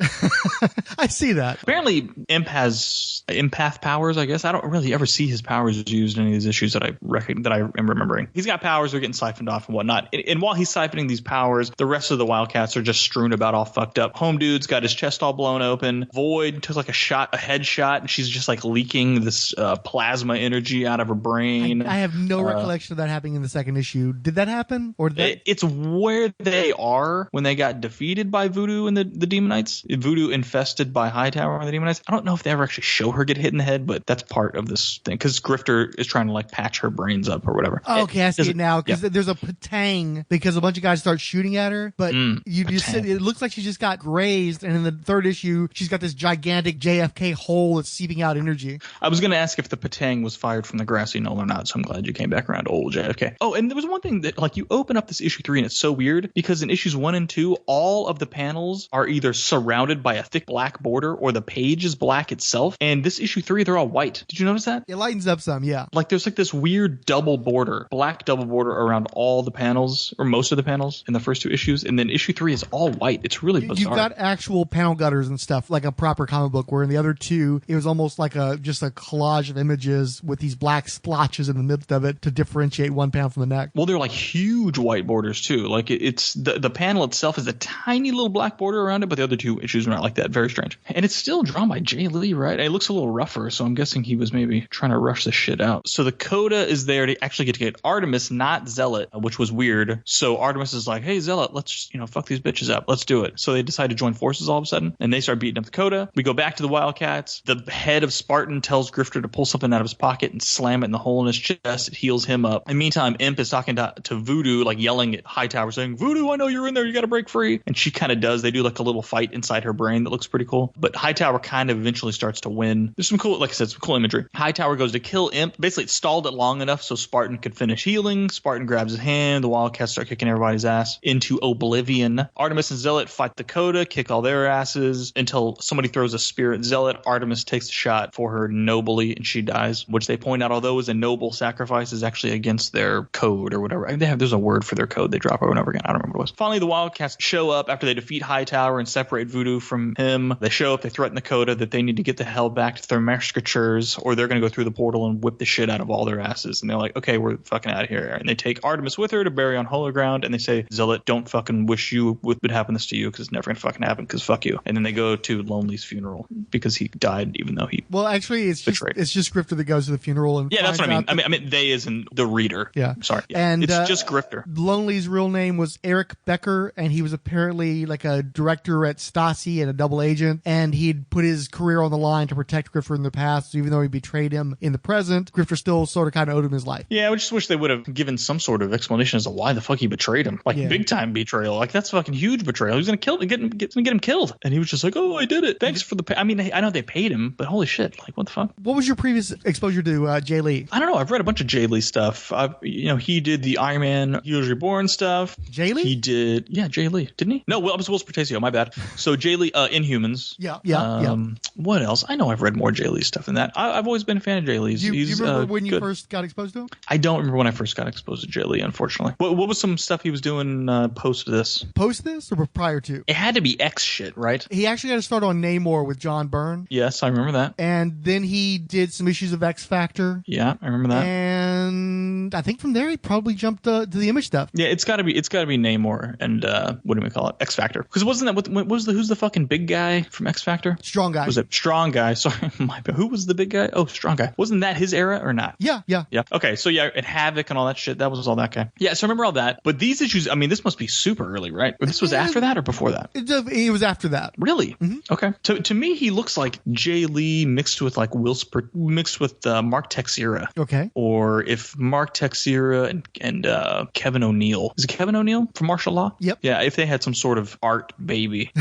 I see that. Apparently, Imp has empath powers, I guess. I don't really ever see his powers used in any of these issues that I am remembering. He's got powers, they're getting siphoned off and whatnot. And while he's siphoning these powers, the rest of the Wildcats are just strewn about all fucked up. Home Dude's got his chest all blown open. Void took like a headshot, and she's just like leaking this plasma energy out of her brain. I have no recollection of that happening in the second issue. Did that happen? Or it's where they are when they got defeated by Voodoo and the Demonites. Voodoo infested by Hightower and the Demonites. I don't know if they ever actually show her get hit in the head, but that's part of this thing because Grifter is trying to like patch her brains up or whatever. Oh, okay, I see it now because there's a patang because a bunch of guys start shooting at her, but it looks like she just got grazed, and in the third issue, she's got this gigantic JFK hole that's seeping out energy. I was going to ask if the patang was fired from the grassy knoll or not, so I'm glad you came back around to old JFK. Oh, and there was one thing that like you open up this issue 3 and it's so weird because in issues 1 and 2, all of the panels are either surrounded by a thick black border or the page is black itself. And this issue 3, they're all white. Did you notice that? It lightens up some, yeah. Like there's like this weird black double border around all the panels or most of the panels in the first 2 issues. And then issue 3 is all white. It's really bizarre. You've got actual panel gutters and stuff like a proper comic book, where in the other 2, it was almost like just a collage of images with these black splotches in the midst of it to differentiate one panel from the next. Well, they're like huge white borders too. Like it's the panel itself is a tiny little black border around it, but the other 2 issues are not like that. Very strange. And it's still drawn by Jay Lee, right? It looks a little rougher, so I'm guessing he was maybe trying to rush this shit out. So the Coda is there to actually get Artemis, not Zealot, which was weird. So Artemis is like, hey, Zealot, let's, fuck these bitches up. Let's do it. So they decide to join forces all of a sudden, and they start beating up the Coda. We go back to the Wildcats. The head of Spartan tells Grifter to pull something out of his pocket and slam it in the hole in his chest. It heals him up. In the meantime, Imp is talking to Voodoo, like yelling at Hightower, saying, Voodoo, I know you're in there. You got to break free. And she kind of does. They do like a little fight inside her brain that looks pretty cool. But Hightower kind of eventually starts to win. There's some cool, like I said, some cool imagery. Hightower goes to kill Imp. Basically, it stalled it long enough so Spartan could finish healing. Spartan grabs his hand. The Wildcats start kicking everybody's ass into oblivion. Artemis and Zealot fight the Coda, kick all their asses until somebody throws a spear at Zealot. Artemis takes a shot for her nobly and she dies, which they point out, although it was a noble sacrifice, is actually against their code or whatever. There's a word for their code they drop over and over again. I don't remember what it was. Finally, the Wildcats show up after they defeat Hightower and separate Voodoo from him. They show up, they threaten the Coda that they need to get the hell back to their musketeers or they're going to go through the portal and whip the shit out of all their asses. And they're like, okay, we're fucking out of here. And they take Artemis with her to bury on holy ground, and they say, Zealot, don't fucking wish you would happen this to you because it's never going to fucking happen because fuck you. And then they go to Lonely's funeral because he died even though he it's just Grifter that goes to the funeral and yeah, that's what I mean. I mean they as in the reader. Yeah. Sorry. Yeah. And it's just Grifter. Grifter. Lonely's real name was Eric Becker, and he was apparently like a director at Stasi and a double agent, and he'd put his career on the line to protect Grifter in the past, so even though he betrayed him in the present, Grifter still sort of kind of owed him his life. Yeah, I just wish they would have given some sort of explanation as to why the fuck he betrayed him. Like, big time betrayal. Like, that's fucking huge betrayal. He's gonna get him killed. And he was just like, oh, I did it. Thanks for the pay. I mean, I know they paid him, but holy shit. Like, what the fuck? What was your previous exposure to Jay Lee? I don't know. I've read a bunch of Jay Lee stuff. He did the Iron Man He Was Reborn stuff. Jay Lee? He did. Yeah, Jay Lee. Didn't he? No, it was Will Spertasio. My bad. So Jay Lee, Inhumans. Yeah. What else? I know I've read more Jay Lee stuff than that. I've always been a fan of Jay Lee's. Do you remember when you first got exposed to him? I don't remember when I first got exposed to Jay Lee, unfortunately. What was some stuff he was doing post this? Post this or prior to? It had to be X shit, right? He actually got to start on Namor with John Byrne. Yes, I remember that. And then he did some issues of X Factor. Yeah, I remember that. And I think from there he probably jumped to the Image stuff. Yeah, it's got to be Namor and what do we call it? X Factor. Because wasn't that who's the fucking big guy from X Factor? Strong Guy. Was it Strong Guy? Sorry, who was the big guy? Oh, Strong Guy. Wasn't that his era or not? Yeah. Okay, so yeah, and Havoc and all that shit. That was all that guy. Yeah, so I remember all that. But these issues, I mean, this must be super early, right? Or this was after that or before that? It was after that. Really? Mm-hmm. Okay. To me, he looks like Jay Lee mixed with like Mark Texeira. Okay. Or if Mark Texeira and Kevin O'Neill. Is it Kevin O'Neill from Martial Law? Yep. Yeah, if they had some sort of art baby.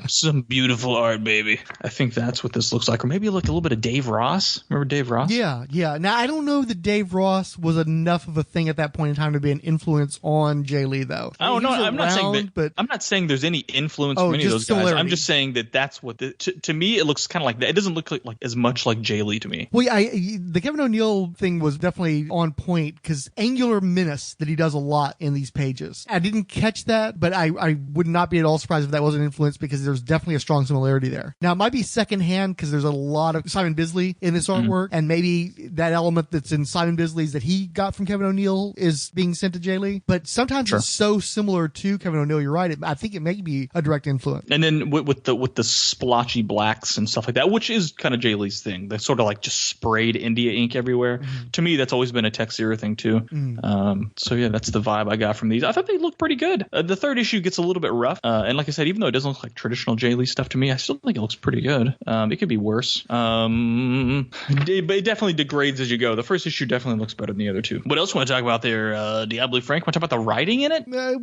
some beautiful art baby. I think that's what this looks like. Or maybe like a little bit of Dave Ross. Remember Dave Ross? Yeah. Now, I don't know that Dave Ross was enough of a thing at that point in time to be an influence on Jay Lee, though. Oh, no, I'm not saying that. But I'm not saying there's any influence from any of those guys. I'm just saying that that's what to me, it looks kind of like that. It doesn't look like as much like Jay Lee to me. Well, the Kevin O'Neill thing was definitely on point because angular menace that he does a lot in these pages. I didn't catch that, but I would not be at all surprised if that was an influence because there's definitely a strong similarity there. Now, it might be secondhand because there's a lot of Simon Bisley in this artwork, and maybe that element that's in Simon Bisley's that he got from Kevin O'Neill is being sent to Jay Lee. But sometimes it's so similar to Kevin O'Neill, you're right. I think it may be a direct influence. And then with the splotchy blacks and stuff like that, which is kind of Jay Lee's thing. They sort of like just sprayed India ink everywhere. Mm-hmm. To me, that's always been a Texeira thing too. Mm. So yeah, that's the vibe I got from these. I thought they looked pretty good. The third issue gets a little bit rough. And like I said, even though it doesn't look like traditional Jay Lee stuff to me, I still think it looks pretty good. It could be worse. It definitely degrades as you go. The first issue definitely looks better than the other two. What else want to talk about there, Diablo Frank? Want to talk about the writing in it? Yeah,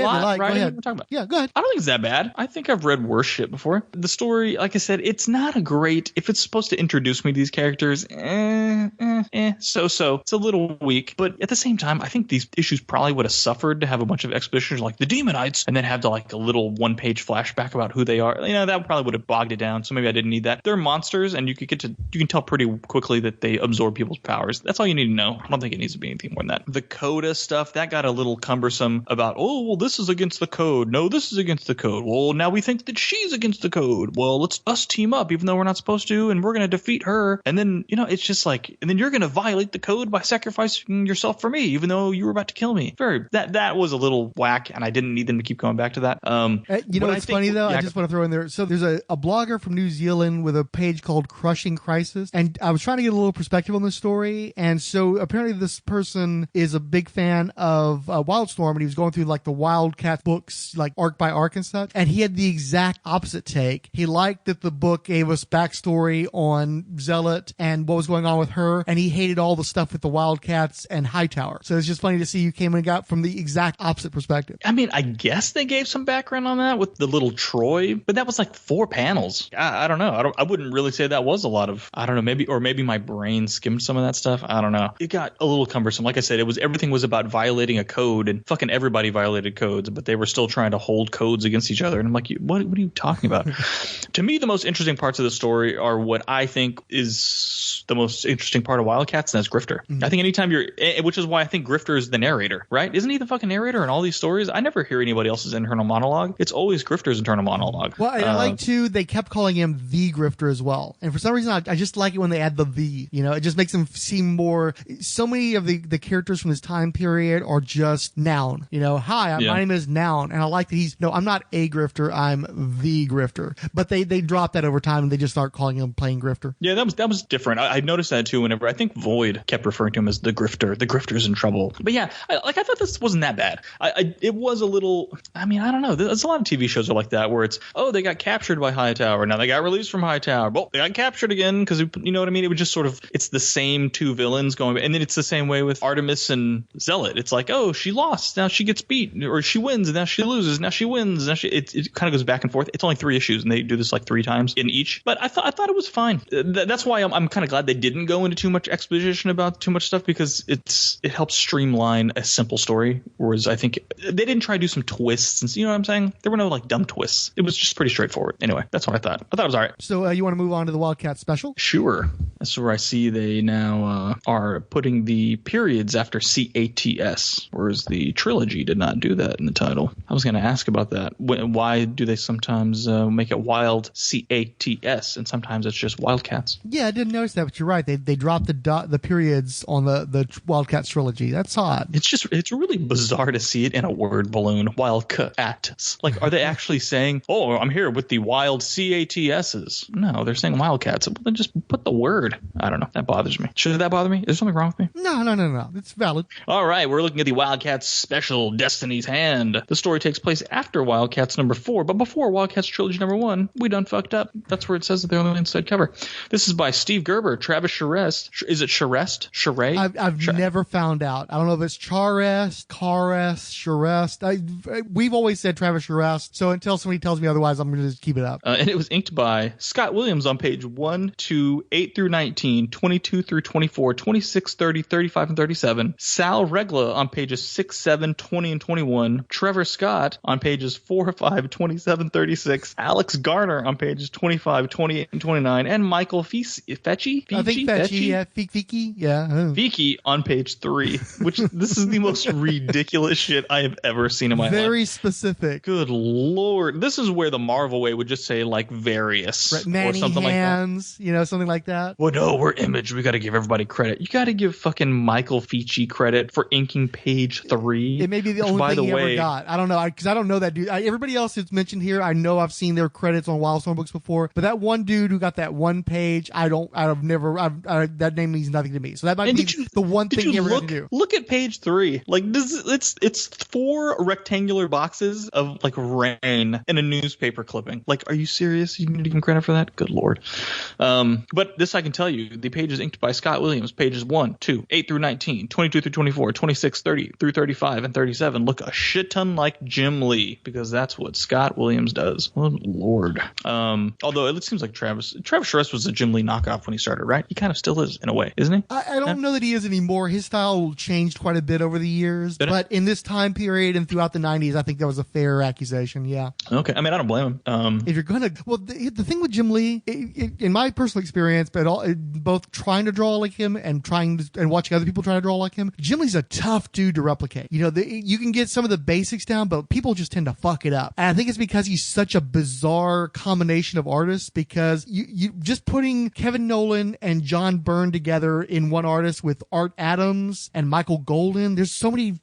Plot, go ahead. Talk about. Yeah, go ahead. I don't think it's that bad. I think I've read worse shit before. The story, like I said, it's not a great. If it's supposed to introduce me to these characters, so. It's a little weak, but at the same time, I think these issues probably would have suffered to have a bunch of expositions like the Demonites, and then have like a little one-page flashback about who they are. That probably would have bogged it down. So maybe I didn't need that. They're monsters, and you can tell pretty quickly that they absorb people's powers. That's all you need to know. I don't think it needs to be anything more than that. The Coda stuff that got a little cumbersome about. Oh, well, this is against the code. No, this is against the code. Well, now we think that she's against the code. Well, let's us team up, even though we're not supposed to, and we're going to defeat her. And then, it's just like, and then you're going to violate the code by sacrificing yourself for me, even though you were about to kill me. That was a little whack, and I didn't need them to keep going back to that. What's funny, though? I just want to throw in there. So there's a blogger from New Zealand with a page called Crushing Crisis, and I was trying to get a little perspective on this story, and so apparently this person is a big fan of Wildstorm, and he was going through like the Wildcat books, like arc by arc and such, and he had the exact opposite take. He liked that the book gave us backstory on Zealot and what was going on with her, and he hated all the stuff with the Wildcats and Hightower. So it's just funny to see you came and got from the exact opposite perspective. I mean, I guess they gave some background on that with the little Troy, but that was like 4 panels. I don't know. I wouldn't really say that was a lot of, I don't know, maybe my brain skimmed some of that stuff. I don't know. It got a little cumbersome. Like I said, everything was about violating a code, and fucking everybody violated codes, but they were still trying to hold codes against each other. And I'm like, what are you talking about? To me, the most interesting parts of the story are what I think is the most interesting part of WildC.A.T.s, and that's Grifter. Mm-hmm. I think anytime which is why I think Grifter is the narrator, right? Isn't he the fucking narrator in all these stories? I never hear anybody else's internal monologue. It's always Grifter's internal monologue. Well, I like too, they kept calling him the Grifter as well. And for some reason, I just like it when they add the. It just makes him seem more, so many of the characters from this time period are just noun. Hi, my name is Noun. And I like that I'm not a Grifter, I'm the Grifter. But they drop that over time and they just start calling him plain Grifter. Yeah, that was different. I noticed that too whenever I think Void kept referring to him as the Grifter. The Grifter's in trouble. But yeah, I thought this wasn't that bad. It was a little, I mean, I don't know. There's a lot of TV shows are like that where it's, oh, they got captured by Hightower. Now they got released from Hightower. Well, they got captured again because, you know what I mean? It was just sort of, it's the same two villains going. And then it's the same way with Artemis and Zealot. It's like, oh, she lost. Now she gets beat. Or she wins and now she loses. Now she wins. Now it kind of goes back and forth. It's only 3 issues and they do this like 3 times in each. But I thought it was fine. That's why I'm kind of glad they didn't go into too much exposition about too much stuff, because it helps streamline a simple story. Whereas I think they didn't try to do some twists. And you know what I'm saying? There were no like dumb twists. It was just pretty straightforward. Anyway, that's what I thought. I thought it was all right. So you want to move on to the WildC.A.T.s Special? Sure. That's where I see they now are putting the periods after C-A.T.S, whereas the trilogy did not do that in the title. I was going to ask about that. Why do they sometimes make it WildC.A.T.S and sometimes it's just Wildcats? Yeah, I didn't notice that, but you're right. They dropped the periods on the WildC.A.T.s Trilogy. That's odd. It's really bizarre to see it in a word balloon. WildC.A.T.s. Like, are they actually saying, oh, I'm here with the WildC.A.T.s? No, they're saying Wildcats. Well, then just put the word. I don't know. That bothers me. Should that bother me? Is there something wrong with me? No. It's valid. All right, we're looking at the WildC.A.T.s Special, Destiny's Hand. The story takes place after WildC.A.T.s number 4, but before WildC.A.T.s Trilogy number 1. We done fucked up. That's where it says that they're on the inside cover. This is by Steve Gerber, Travis Charest. Is it Charest? Charest? I've never found out. I don't know if it's Charest, Charest. We've always said Travis Charest, so until somebody tells me otherwise, I'm going to just keep it up. And it was inked by Scott Williams on page 1 to 8 through 19, 22 through 24, 26, 30, 35, and 37. Sal Regla on pages 6, 7, 20, and 21. Trevor Scott on pages 4, 5, 27, 36. Alex Garner on pages 25, 28, and 29. And Michael Fecci? I think Fecci, yeah. Fiki, yeah. Fiki on page 3, which this is the most ridiculous shit I have ever seen in my life. Very specific. Good Lord. This is where the Marvel way would just say, like, various. Right, Manny or something hands, like that. Something like that. Well, no, we're Image. We got to give everybody credit. You got to give fucking Michael Fecci credit for inking page 3. It may be the only thing he ever got. I don't know, because I don't know that dude. Everybody else that's mentioned here, I know I've seen their credits on Wildstorm books before, but that one dude who got that one page, that name means nothing to me. So that might be the one thing he ever got to do. Look at page 3. Like, it's 4 rectangular boxes of like rain and a newspaper clipping. Like, are you serious? You need to give him credit for that? Good Lord. But this I can tell you, the page is inked by Scott Williams. Pages 1, 2, 8 through 19, 22 through 24, 26, 30 through 35, and 37 look a shit ton like Jim Lee, because that's what Scott Williams does. Good Lord. Although it seems like Travis Charest was a Jim Lee knockoff when he started, right? He kind of still is in a way, isn't he? I don't know that he is anymore. His style changed quite a bit over the years, but in this time period and throughout the 90s, I think that was a fair accusation. Yeah. Okay. I mean, I don't blame him. If you're gonna, the thing with Jim Lee, in my personal experience, but both trying to draw like him and watching other people try to draw like him, Jim Lee's a tough dude to replicate. You can get some of the basics down, but people just tend to fuck it up. And I think it's because he's such a bizarre combination of artists, because you just putting Kevin Nolan and John Byrne together in one artist with Art Adams and Michael Golden. There's so many.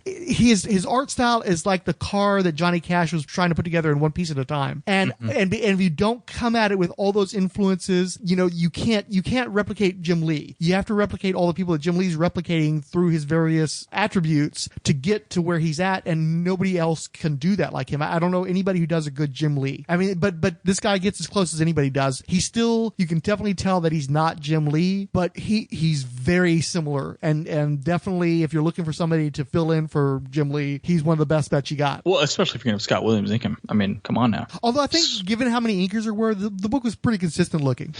His art style is like the car that Johnny Cash was trying to put together in one piece at a time. And if you don't come at it with all those influences, you can't replicate Jim Lee. You have to replicate all the people that Jim Lee's replicating through his various attributes to get to where he's at, and nobody else can do that like him. I don't know anybody who does a good Jim Lee. I mean, but this guy gets as close as anybody does. He's still, you can definitely tell that he's not Jim Lee, but he's very similar, and definitely if you're looking for somebody to fill in for Jim Lee, he's one of the best bets you got. Well, especially if you're going to have Scott Williams ink him. I mean, come on now. Although I think, given how many inkers there were, the book was pretty consistent looking.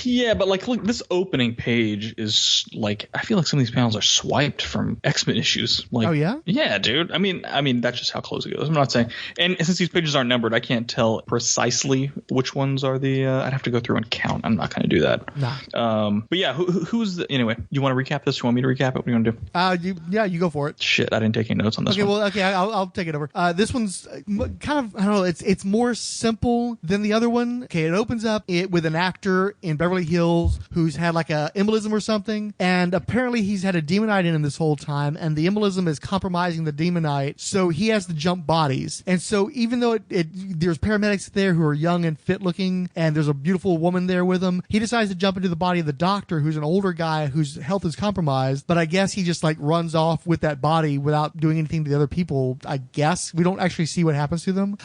Yeah, but like, look, this opening page is like, I feel like some of these panels are swiped from X-Men issues. Like, oh yeah? Yeah, dude. I mean, that's just how close it goes. I'm not saying, and since these pages aren't numbered, I can't tell precisely which ones are the. I'd have to go through and count. I'm not going to do that. Nah. But yeah, who's the, anyway? You want to recap this? You want me to recap it? What are you going to do? You go for it. Shit, I didn't take any notes on this. Okay, I'll take it over. This one's kind of, I don't know. It's more simple than the other one. Okay, it opens up with an actor in Beverly Hills who's had like a embolism or something, and apparently he's had a demonite in him this whole time, and the embolism is compromising the demonite, so he has to jump bodies. And so even though there's paramedics there who are young and fit looking, and there's a beautiful woman there with him, he decides to jump into the body of the doctor, who's an older guy whose health is compromised, but I guess he just like runs off with that body without doing anything to the other people. I guess we don't actually see what happens to them,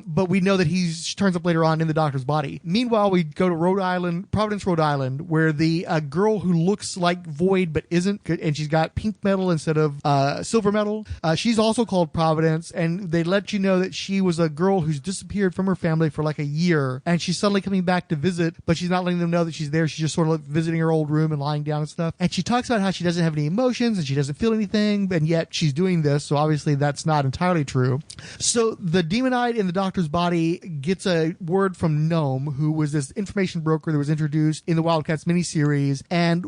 but we know that he turns up later on in the doctor's body. Meanwhile, we go to Providence, Rhode Island, where the girl who looks like Void but isn't, and she's got pink metal instead of silver metal. She's also called Providence, and they let you know that she was a girl who's disappeared from her family for like a year, and she's suddenly coming back to visit, but she's not letting them know that she's there. She's just sort of like visiting her old room and lying down and stuff. And she talks about how she doesn't have any emotions and she doesn't feel anything, and yet she's doing this, so obviously that's not entirely true. So the demonite in the doctor's body gets a word from Gnome, who was this information broker that was introduced in the Wildcats miniseries and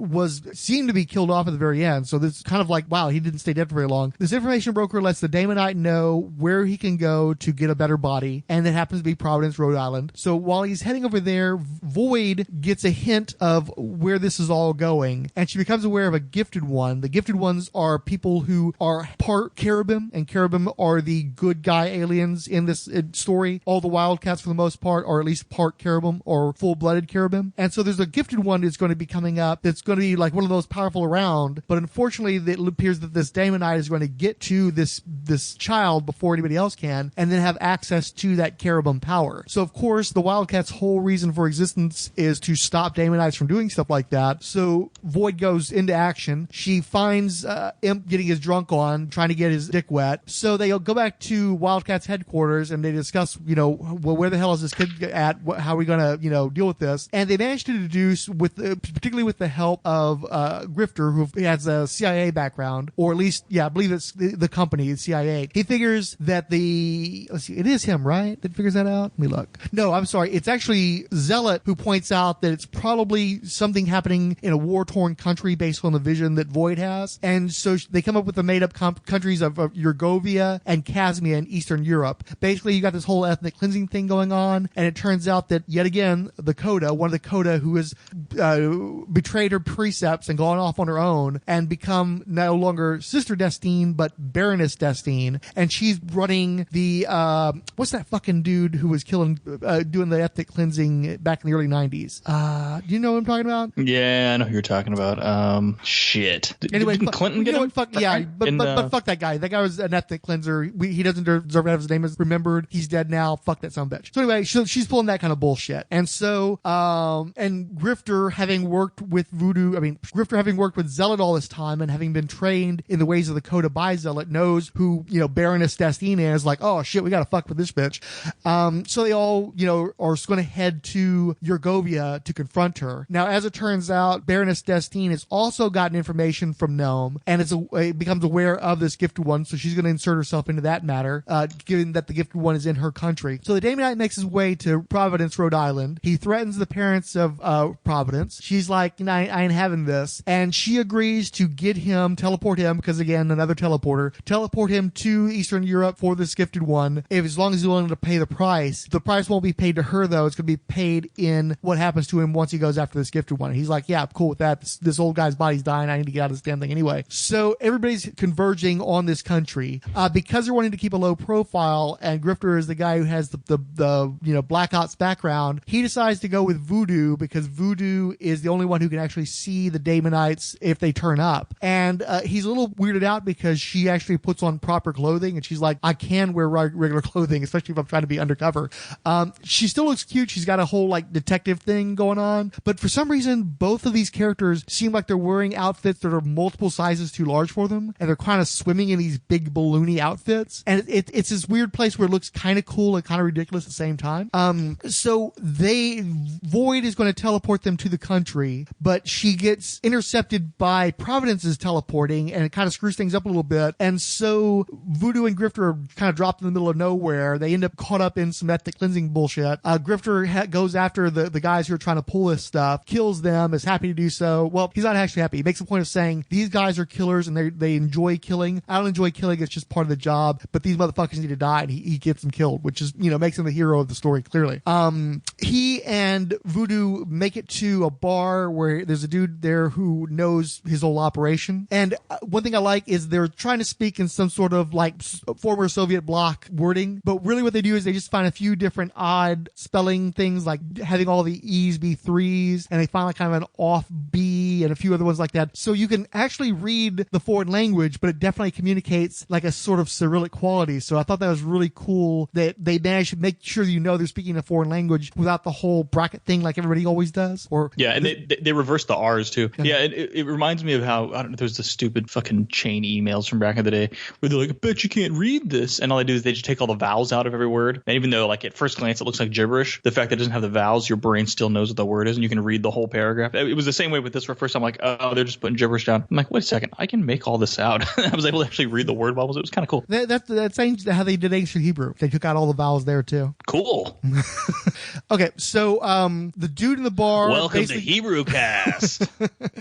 seemed to be killed off at the very end. So this is kind of like, wow, he didn't stay dead for very long. This information broker lets the demonite know where he can go to get a better body, and it happens to be Providence, Rhode Island. So while he's heading over there, Void gets a hint of where this is all going, and she becomes aware of a gifted one. The gifted ones are people who are part cherubim, and cherubim are the good guy aliens in this story. All the Wildcats, for the most part, are at least part cherubim or full-blooded cherubim. And so there's a gifted one that's going to be coming up that's going to be like one of the most powerful around, but unfortunately it appears that this demonite is going to get to this child before anybody else can, and then have access to that cherubim power. So of course the Wildcats' whole reason for existence is to stop demonites from doing stuff like that. So Void goes into action. She finds Imp getting his drunk on, trying to get his dick wet. So they go back to Wildcats headquarters and they discuss, well, where the hell is this kid at? How are we going to, deal with this? And they managed to deduce, particularly with the help of Grifter, who has a CIA background, or at least, I believe it's the company, the CIA. He figures that it is him, right? That figures that out? Let me look. No, I'm sorry. It's actually Zealot who points out that it's probably something happening in a war-torn country based on the vision that Void has. And so they come up with the made-up countries of Yurgovia and Kazmia in Eastern Europe. Basically, you got this whole ethnic cleansing thing going on, and it turns out that, yet again, one of the Coda who has betrayed her precepts and gone off on her own and become no longer Sister Destine, but Baroness Destine. And she's running the, what's that fucking dude who was doing the ethnic cleansing back in the early 90s? Do you know what I'm talking about? Yeah, I know who you're talking about. Shit. Anyway, didn't Clinton get him? But fuck that guy. That guy was an ethnic cleanser. He doesn't deserve to have his name remembered. He's dead now. Fuck that son of a bitch. So anyway, she's pulling that kind of bullshit. And so, and Grifter having worked with Zealot all this time and having been trained in the ways of the Coda by Zealot, knows who, Baroness Destine is. Like, oh shit, we gotta fuck with this bitch. So they all, are going to head to Yurgovia to confront her. Now, as it turns out, Baroness Destine has also gotten information from Gnome, and it becomes aware of this gifted one, so she's going to insert herself into that matter, given that the gifted one is in her country. So the demonite makes his way to Providence, Rhode Island. He threatens the parents of Providence. She's like, I ain't having this. And she agrees to teleport him, because again, another teleporter, teleport him to Eastern Europe for this gifted one, as long as he's willing to pay the price. The price won't be paid to her, though. It's going to be paid in what happens to him once he goes after this gifted one. And he's like, yeah, I'm cool with that. This old guy's body's dying. I need to get out of this damn thing anyway. So everybody's converging on this country. Because they're wanting to keep a low profile, and Grifter is the guy who has the Black Ops background, he decides to go with Voodoo, because Voodoo is the only one who can actually see the demonites if they turn up. And he's a little weirded out because she actually puts on proper clothing, and she's like, I can wear regular clothing, especially if I'm trying to be undercover. She still looks cute. She's got a whole detective thing going on, but for some reason both of these characters seem like they're wearing outfits that are multiple sizes too large for them, and they're kind of swimming in these big balloony outfits, and it's this weird place where it looks kind of cool and kind of ridiculous at the same time. So Void is going to teleport them to the country, but she gets intercepted by Providence's teleporting, and it kind of screws things up a little bit. And so Voodoo and Grifter are kind of dropped in the middle of nowhere. They end up caught up in some ethnic cleansing bullshit. Grifter goes after the guys who are trying to pull this stuff, kills them, is happy to do so. Well, he's not actually happy. He makes a point of saying, these guys are killers and they enjoy killing. I don't enjoy killing. It's just part of the job, but these motherfuckers need to die, and he gets them killed, which is, makes him the hero of the story, clearly. He and Voodoo make it to to a bar where there's a dude there who knows his whole operation. And one thing I like is they're trying to speak in some sort of like former Soviet bloc wording, but really what they do is they just find a few different odd spelling things, like having all the E's be 3s, and they find like kind of an off B and a few other ones like that. So you can actually read the foreign language, but it definitely communicates like a sort of Cyrillic quality. So I thought that was really cool that they managed to make sure you know they're speaking a foreign language without the whole bracket thing like everybody always does. Or yeah, and they reversed the R's too. Yeah, it reminds me of how, I don't know, there's the stupid fucking chain emails from back in the day where they're like, I bet you can't read this. And all they do is they just take all the vowels out of every word. And even though like at first glance it looks like gibberish, the fact that it doesn't have the vowels, your brain still knows what the word is and you can read the whole paragraph. It was the same way with this. For first I'm like, oh, they're just putting gibberish down. I'm like, wait a second, I can make all this out. I was able to actually read the word bubbles. It was kind of cool. That's how they did ancient Hebrew. They took out all the vowels there too. Cool. Okay, so the dude in the bar. Welcome to Hebrew Cast.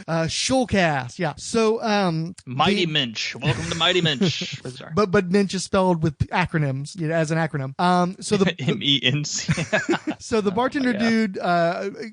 Shulcast, yeah. So Mighty Minch. Welcome to Mighty Minch. Sorry. But Minch is spelled with acronyms, as an acronym. So the MENC. So the bartender dude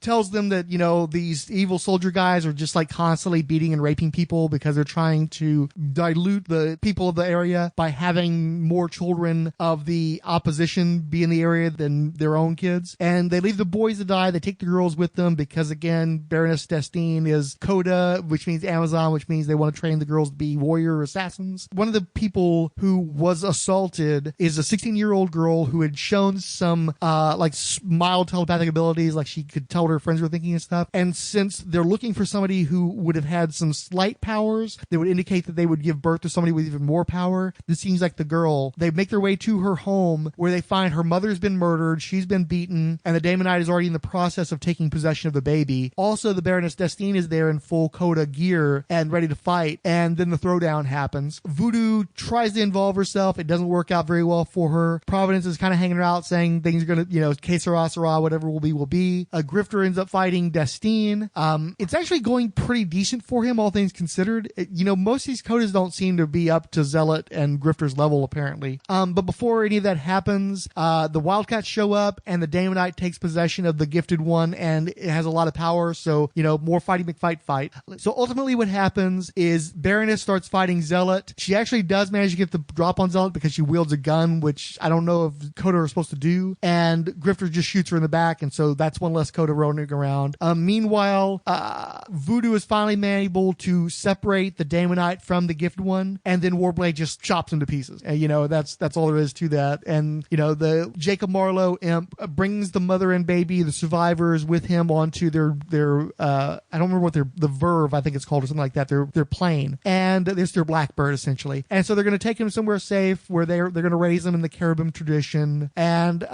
tells them that these evil soldier guys are just like constantly beating and raping people because they're trying to dilute the people of the area by having more children of the opposition be in the area than their own kids. And they leave the boys to die. They take the girls with them because, again, Baroness Destine is Coda, which means Amazon, which means they want to train the girls to be warrior assassins. One of the people who was assaulted is a 16-year-old girl who had shown some mild telepathic abilities, like she could tell what her friends were thinking and stuff. And since they're looking for somebody who would have had some slight powers that would indicate that they would give birth to somebody with even more power, this seems like the girl. They make their way to her home where they find her mother's been murdered, she's been beaten, and the Daemonite is already in the process of taking possession of the baby. Also, the Baroness Destine is there in full Coda gear and ready to fight, and then the throwdown happens. Voodoo tries to involve herself. It doesn't work out very well for her. Providence is kind of hanging her out saying things are going to, que sera, sera, whatever will be, will be. Grifter ends up fighting Destine. It's actually going pretty decent for him, all things considered. Most of these Codas don't seem to be up to Zealot and Grifter's level, apparently. But before any of that happens, the Wildcats show up, and the Daemonite takes possession of the gifted one, and it has a lot of power, so, more fighting fight. So ultimately what happens is Baroness starts fighting Zealot. She actually does manage to get the drop on Zealot because she wields a gun, which I don't know if Coda are supposed to do, and Grifter just shoots her in the back, and so that's one less Coda roaming around. Meanwhile, Voodoo is finally able to separate the Daemonite from the gifted one, and then Warblade just chops him to pieces. And, that's all there is to that. And, the Jacob Marlowe imp brings the mother and baby, the survivors, with him onto their I don't remember what the Verve, I think it's called, or something like that, their plane. And it's their Blackbird, essentially. And so they're going to take him somewhere safe where they're going to raise him in the Cherubim tradition. And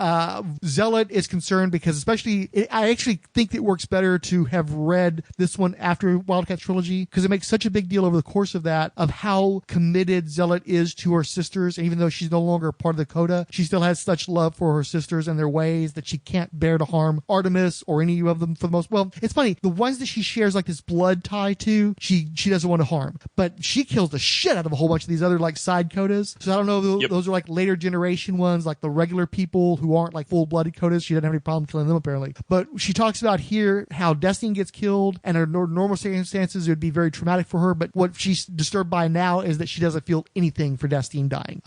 Zealot is concerned because I actually think it works better to have read this one after WildC.A.T.s Trilogy, because it makes such a big deal over the course of that, of how committed Zealot is to her sisters. And even though she's no longer part of the Coda, she still has such love for her sisters and their ways that she can't bear to harm Artemis or any of them for the most. Well, it's funny. The ones that she shares like this blood tie to, she doesn't want to harm. But she kills the shit out of a whole bunch of these other like side Codas. So I don't know if those are like later generation ones, like the regular people who aren't like full-blooded Codas. She doesn't have any problem killing them, apparently. But she talks about here how Destiny gets killed, and under normal circumstances it would be very traumatic for her. But what she's disturbed by now is that she doesn't feel anything for Destiny dying.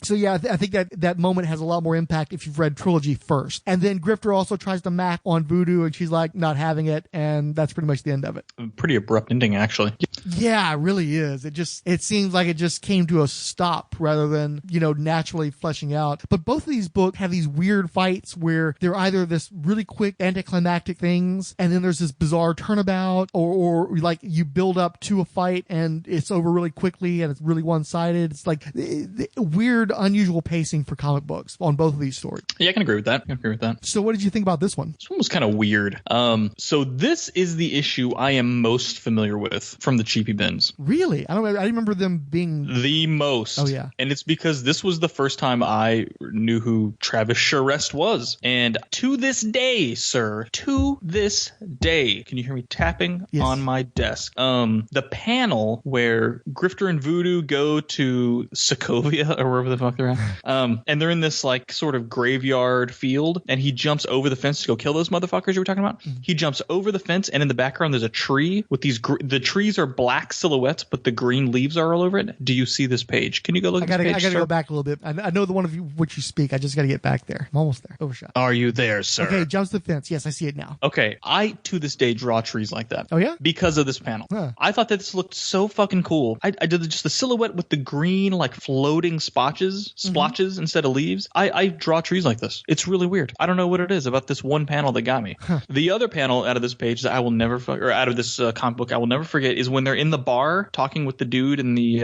So yeah, I think that moment has a lot more impact if you've read Trilogy first. And then Grifter also tries to mac on Voodoo, and she's like not having it, and that's pretty much the end of it. Pretty abrupt ending, actually. Yeah, it really is. It seems like it just came to a stop rather than, naturally fleshing out. But both of these books have these weird fights where they're either this really quick anticlimactic things, and then there's this bizarre turnabout, or like you build up to a fight and it's over really quickly and it's really one-sided. It's like weird, unusual pacing for comic books on both of these stories. Yeah, I can agree with that. So what did you think about this one? This one was kind of weird. So this is the issue I am most familiar with from the cheapy bins. Really? I remember them being the most. Oh yeah. And it's because this was the first time I knew who Travis Charest was. And to this day, sir, can you hear me tapping Yes. on my desk. The panel where Grifter and Voodoo go to Sokovia or wherever the fuck they're at, and they're in this like sort of graveyard field, and he jumps over the fence to go kill those motherfuckers you were talking about. He jumps over the fence, and in the background there's a tree with these. The trees are black silhouettes, but the green leaves are all over it. Do you see this page? Can you go look at this page? I gotta go back a little bit. I know the one of you which you speak. I just gotta get back there. I'm almost there. Overshot. Are you there, sir? Okay, jumps the fence. Yes, I see it now. Okay, I to this day draw trees like that. Oh yeah? Because of this panel. Huh. I thought that this looked so fucking cool. I did just the silhouette with the green like floating splotches instead of leaves. I draw trees like this. It's really weird. I don't know what it is about this one panel that got me. The other panel out of this page that I will never or out of this comic book I will never forget is when they're in the bar talking with the dude in the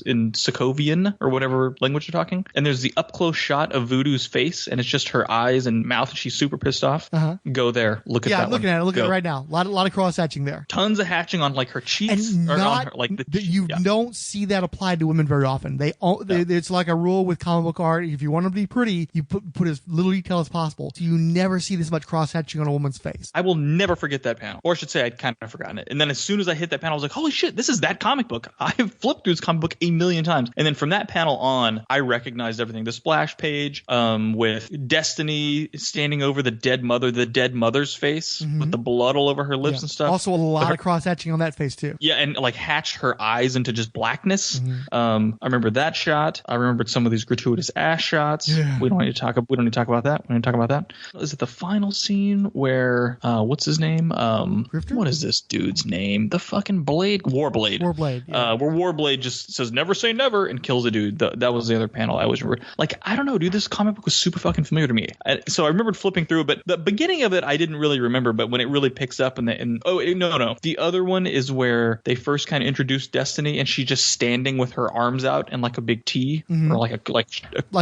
in Sokovian or whatever language they're talking, and there's the up close shot of Voodoo's face, and it's just her eyes and mouth, and she's super pissed off. Go there, look at that. Yeah, I'm looking one. at it. Look at it right now. A lot of cross hatching there. Tons of hatching on like her cheeks, And or not on her, like you don't see that applied to women very often. It's like a rule with comic book art. If you want them to be pretty, you put as little detail as possible. So you never see this much cross hatching on a woman's face. I will never forget that panel, or I should say I'd kind of forgotten it. And then as soon as I hit that panel, I was like, holy shit, this is that comic book. I have flipped through this comic book a million times. And then from that panel on, I recognized everything. The splash page with Destiny standing over the dead mother's face with the blood all over her lips and stuff. Also a lot of cross hatching on that face too. Yeah, and like hatched her eyes into just blackness. I remember that shot. I remembered some of these gratuitous ass shots. Yeah. We don't need to talk about that. Is it the final scene where what's his name? Grifter? What is this dude's name? The fucking Blade? Warblade. Warblade. Yeah. Where Warblade just says never say never and kills a dude. That was the other panel I always remember. Like, I don't know, dude, this comic book was super fucking familiar to me. So I remembered flipping through, but the beginning of it I didn't really remember, but when it really picks up no. The other one is where they first kind of introduced Destiny and she's just standing with her arms out and like a big T or like a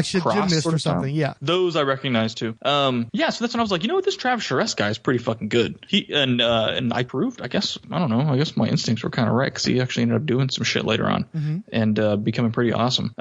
she's a cross gymnast sort or of style. something. Yeah. Those I recognize too. So that's when I was like, you know what, this Travis Charest guy is pretty fucking good. He and I proved, I guess, I don't know, I guess my instincts were kind of right because he actually ended up doing some shit later on and becoming pretty awesome.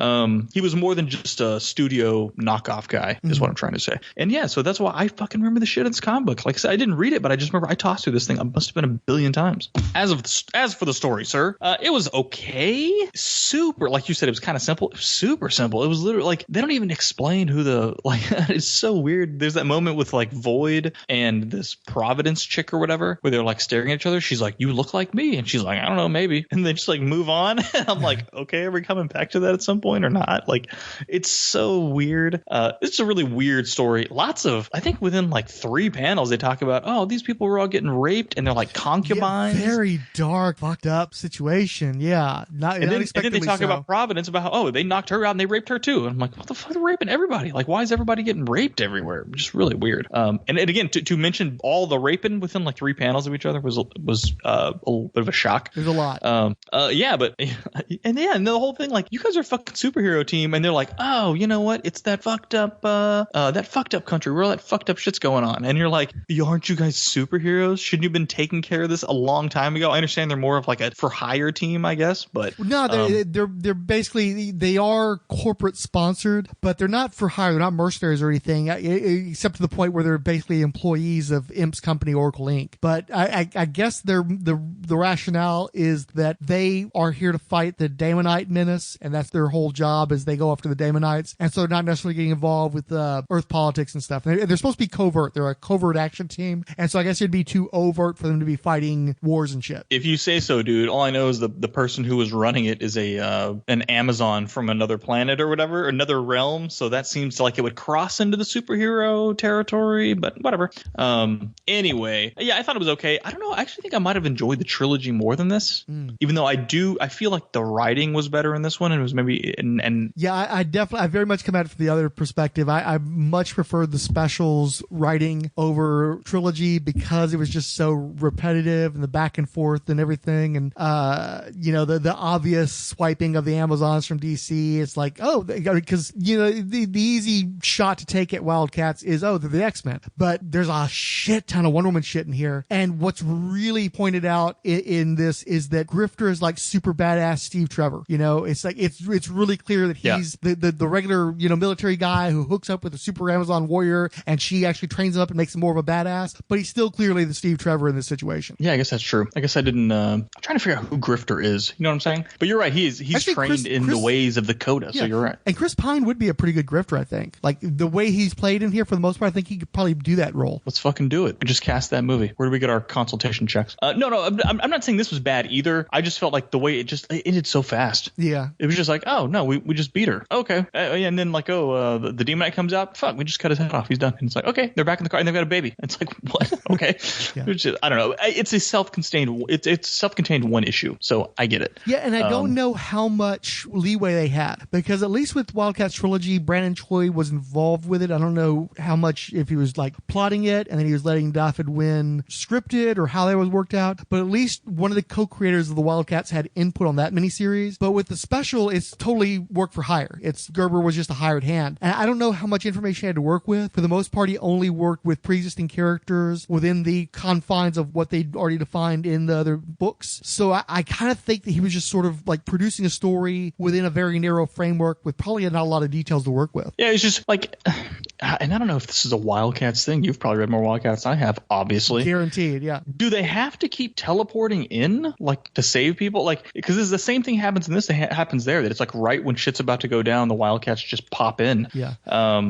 He was more than just a studio knockoff guy is what I'm trying to say. And yeah, so that's why I fucking remember the shit in this comic book. Like I said, I didn't read it, but I just remember I tossed through this thing. I must have been a billion times. As for the story, sir, it was okay. Super, like you said, it was kind of simple. It was super simple. It was literally like they don't even explain who the it's so weird. There's that moment with like Void and this Providence chick or whatever where they're like staring at each other. She's like, you look like me, and she's like, I don't know, maybe, and they just like move on. I'm like, okay, are we coming back to that at some point or not? Like, it's so weird. It's a really weird story. Lots of, I think within like 3 panels they talk about, oh, these people were all getting raped and they're like concubines. Yeah, very dark, fucked up situation. Yeah, and then they talk about Providence, about how, oh, they knocked her out and they raped her too. And I'm like, what the fuck, they're raping everybody? Like, why is everybody getting raped everywhere? Just really weird. And again, to mention all the raping within like 3 panels of each other was a little bit of a shock. There's a lot. And the whole thing, like, you guys are a fucking superhero team, and they're like, oh, you know what? It's that fucked up country where all that fucked up shit's going on. And you're like, aren't you guys superheroes? Shouldn't you have been taking care of this a long time ago? I understand they're more of like a for hire team, I guess, but no, they're basically, they are corporate sponsored, but they're not for hire. They're not mercenaries or anything, except to the point where they're basically employees of Imp's company, Oracle Inc. But I guess the rationale is that they are here to fight the Daemonite menace, and that's their whole job, is they go after the Daemonites, and so they're not necessarily getting involved with Earth politics and stuff. They're supposed to be covert. They're a covert action team, and so I guess it'd be too overt for them to be fighting wars and shit. If you say so, dude. All I know is the person who was running it is an Amazon from another planet or whatever, another realm, so that seems like it would cross into the superhero territory, but whatever. Anyway, yeah, I thought it was okay. I don't know, I actually think I might have enjoyed the trilogy more than this, even though I feel like the writing was better in this one, and it was maybe yeah, I very much come at it from the other perspective. I much preferred the Specials writing over trilogy because it was just so repetitive and the back and forth and everything, and the obvious swiping of the Amazons from DC. It's like, oh, because the easy shot to take at Wildcats is, oh, they're the X-Men, but there's a shit ton of Wonder Woman shit in here. And what's really pointed out in this is that Grifter is like super badass Steve Trevor. It's like it's really clear that he's the regular military guy who hooks up with a super Amazon warrior, and she actually trains him up and makes him more of a badass. But he's still clearly the Steve Trevor in this situation. Yeah, I guess that's true. I guess I didn't. I'm trying to figure out who Grifter is. You know what I'm saying? But you're right. He's trained in the ways of the Coda. Yeah. So you're right. And Chris Pine would be a pretty good Grifter, I think. Like the way he's played in here, for the most part, I think he could probably do that role. Let's fucking do it. We just cast that movie. Where do we get our consultation checks? No, I'm not saying this was bad either. I just felt like the way it ended so fast. Yeah. It was just like, oh no, we just beat her. Okay. And then like, the demonite comes out. Fuck, we just cut his head off. He's done. And it's like, okay, they're back in the car and they've got a baby. It's like, what? Okay. Yeah. Which is, I don't know. It's a self-contained. It's self-contained one issue. So I get it. Yeah, and I don't know how much leeway they had, because at least with WildC.A.T.s Trilogy, Brandon Choi was involved with it. I don't know how much, if he was like plotting it and then he was letting Dafydd win scripted, or how that was worked out. But at least one of the co-creators of the WildC.A.T.s had input on that miniseries. But with the special, it's totally work for hire. Gerber was just a hired hand. And I don't know how much information he had to work with. For the most part, he only worked with pre-existing characters within the confines of what they'd already defined in the other books. So I kind of think that he was just sort of like producing a story within a very narrow framework with probably not a lot of details to work with. Yeah, it's just like, and I don't know if this is a WildC.A.T.s thing. You've probably read more WildC.A.T.s than I have, obviously. Guaranteed, yeah. Do they have to keep teleporting in, like, to save people? Like, because it's the same thing happens in this that happens there, that it's like right when shit's about to go down, the WildC.A.T.s just pop in. Yeah.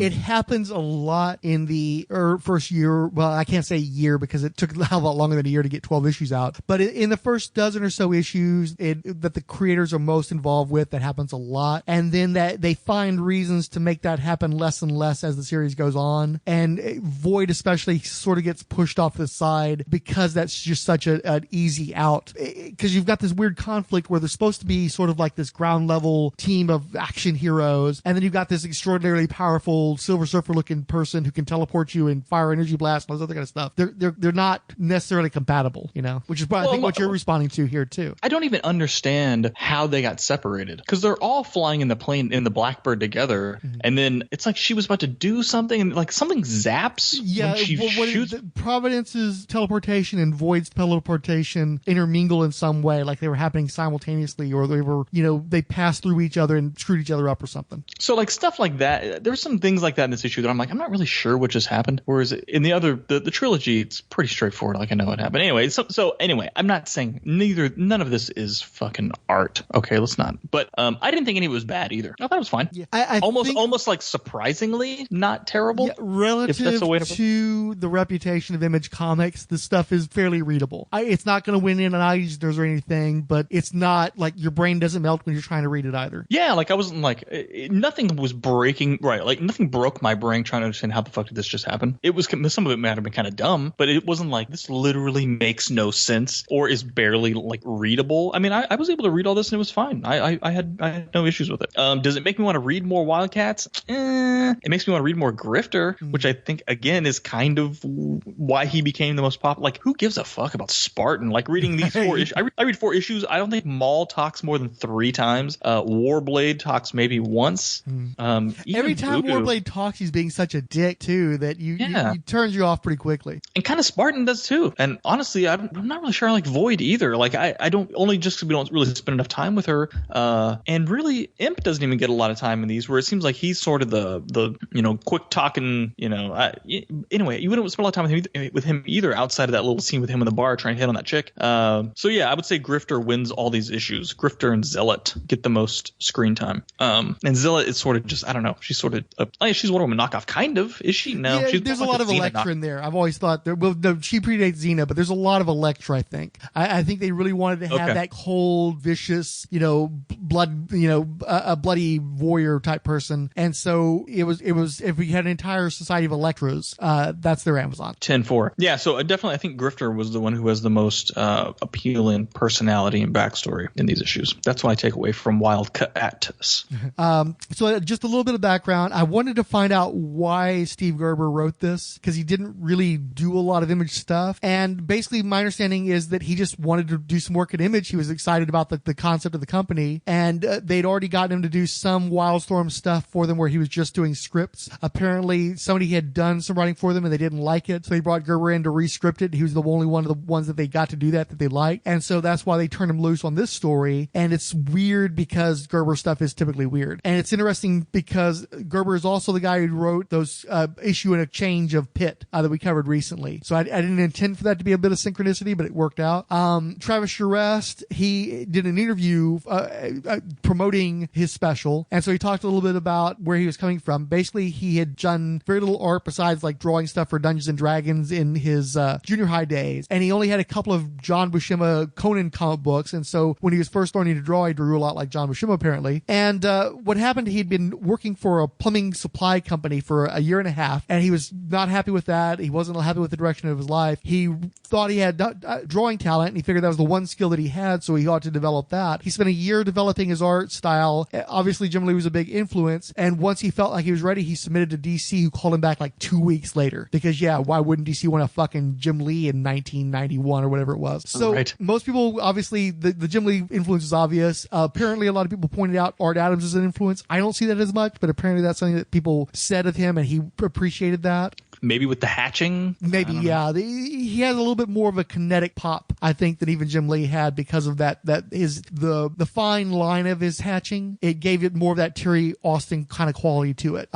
It happens a lot in the first year. Well, I can't say year because it took a hell of a lot longer than a year to get 12 issues out. But in the first dozen or so issues that the creators are most involved with, that happens a lot. And then that they find reasons to make that happen less and less as the series goes on. And Void especially sort of gets pushed off the side because that's just such an easy out. Because you've got this weird conflict where there's supposed to be sort of like this ground level team of action heroes. And then you've got this extraordinarily powerful Silver Surfer looking person who can teleport you and fire energy blast and all this other kind of stuff. They're not necessarily compatible, you know, which is probably I think what you're responding to here too. I don't even understand how they got separated, because they're all flying in the plane in the Blackbird together, and then it's like she was about to do something and like something zaps when she shoots. Providence's teleportation and Void's teleportation intermingle in some way, like they were happening simultaneously, or they were, you know, they passed through each other and screwed each other up or something. So like stuff like that, there's some things like that in this issue that I'm like, I'm not really sure what just happened. Whereas in the other, the trilogy, it's pretty straightforward. Like I know what happened. Anyway, so anyway, I'm not saying none of this is fucking art. Okay, let's not. But I didn't think any of it was bad either. I thought it was fine. Yeah, I almost like surprisingly not terrible. Yeah, relative to the reputation of Image Comics, this stuff is fairly readable. It's not going to win in an Eisner's or anything, but it's not like your brain doesn't melt when you're trying to read it either. Yeah, like I wasn't like nothing was breaking. Right, like nothing broke my brain trying to understand how the fuck did this just happen. It was some of it might have been kind of dumb, but it wasn't like this literally makes no sense or is barely like readable. I mean, I was able to read all this and it was fine. I had no issues with it. Does it make me want to read more WildC.A.T.s? It makes me want to read more Grifter, which I think again is kind of why he became the most popular. Like, who gives a fuck about Spartan? Like reading these 4 issues. I read 4 issues. I don't think Maul talks more than 3 times. Warblade talks maybe once. Every time Voodoo, Warblade talks, he's being such a dick too that he turns you off pretty quickly. And kind of Spartan does too. And honestly, I'm not really sure I like Void either. Like I don't, only just because we don't really spend enough time with her. And really, Imp doesn't even get a lot of time in these, where it seems like he's sort of the quick talking. Anyway, you wouldn't spend a lot of time with him either, outside of that little scene with him in the bar trying to hit on that chick. So yeah, I would say Grifter wins all these issues. Grifter and Zealot get the most screen time. And Zealot is sort of just, I don't know, she's sort of she's Wonder Woman knockoff, kind of, is she? No, yeah, there's a lot of Elektra in there. I've always thought she predates Xena, but there's a lot of Elektra. I think. I think they really wanted to have that cold, vicious, blood, a bloody warrior type person, and so it was. If we had an entire society of Elektras, that's their Amazon. 10-4. Yeah, so definitely, I think Grifter was the one who has the most appealing personality and backstory in these issues. That's what I take away from WildC.A.T.s. So just a little bit of background. I wanted to find out why Steve Gerber wrote this, because he didn't really do a lot of Image stuff. And basically my understanding is that he just wanted to do some work at Image. He was excited about the concept of the company, and they'd already gotten him to do some Wildstorm stuff for them where he was just doing scripts. Apparently somebody had done some writing for them and they didn't like it, so they brought Gerber in to re-script it. He was the only one of the ones that they got to do that they liked, and so that's why they turned him loose on this story. And it's weird because Gerber stuff is typically weird, and it's interesting because Gerber is also the guy who wrote those issue and a change of Pit that we covered recently. So I didn't intend for that to be a bit of synchronicity, but it worked out. Travis Charest, he did an interview promoting his special, and so he talked a little bit about where he was coming from. Basically, he had done very little art besides like drawing stuff for Dungeons and Dragons in his junior high days, and he only had a couple of John Buscema Conan comic books, and so when he was first learning to draw, he drew a lot like John Buscema apparently. And what happened, he'd been working for a plumbing supply company for a year and a half, and he was not happy with that. He wasn't happy with the direction of his life. He thought he had drawing talent, and he figured that was the one skill that he had, so he ought to develop that. He spent a year developing his art style. Obviously, Jim Lee was a big influence, and once he felt like he was ready, he submitted to DC, who called him back like 2 weeks later. Because, yeah, why wouldn't DC want a fucking Jim Lee in 1991 or whatever it was? So, right. Most people, obviously, the Jim Lee influence is obvious. Apparently, a lot of people pointed out Art Adams as an influence. I don't see that as much, but apparently that's something that people said of him, and he appreciated that. Maybe with the hatching? Maybe, yeah. He has a little bit more of a kinetic pop, I think, than even Jim Lee had because of that the fine line of his hatching. It gave it more of that Terry Austin kind of quality to it.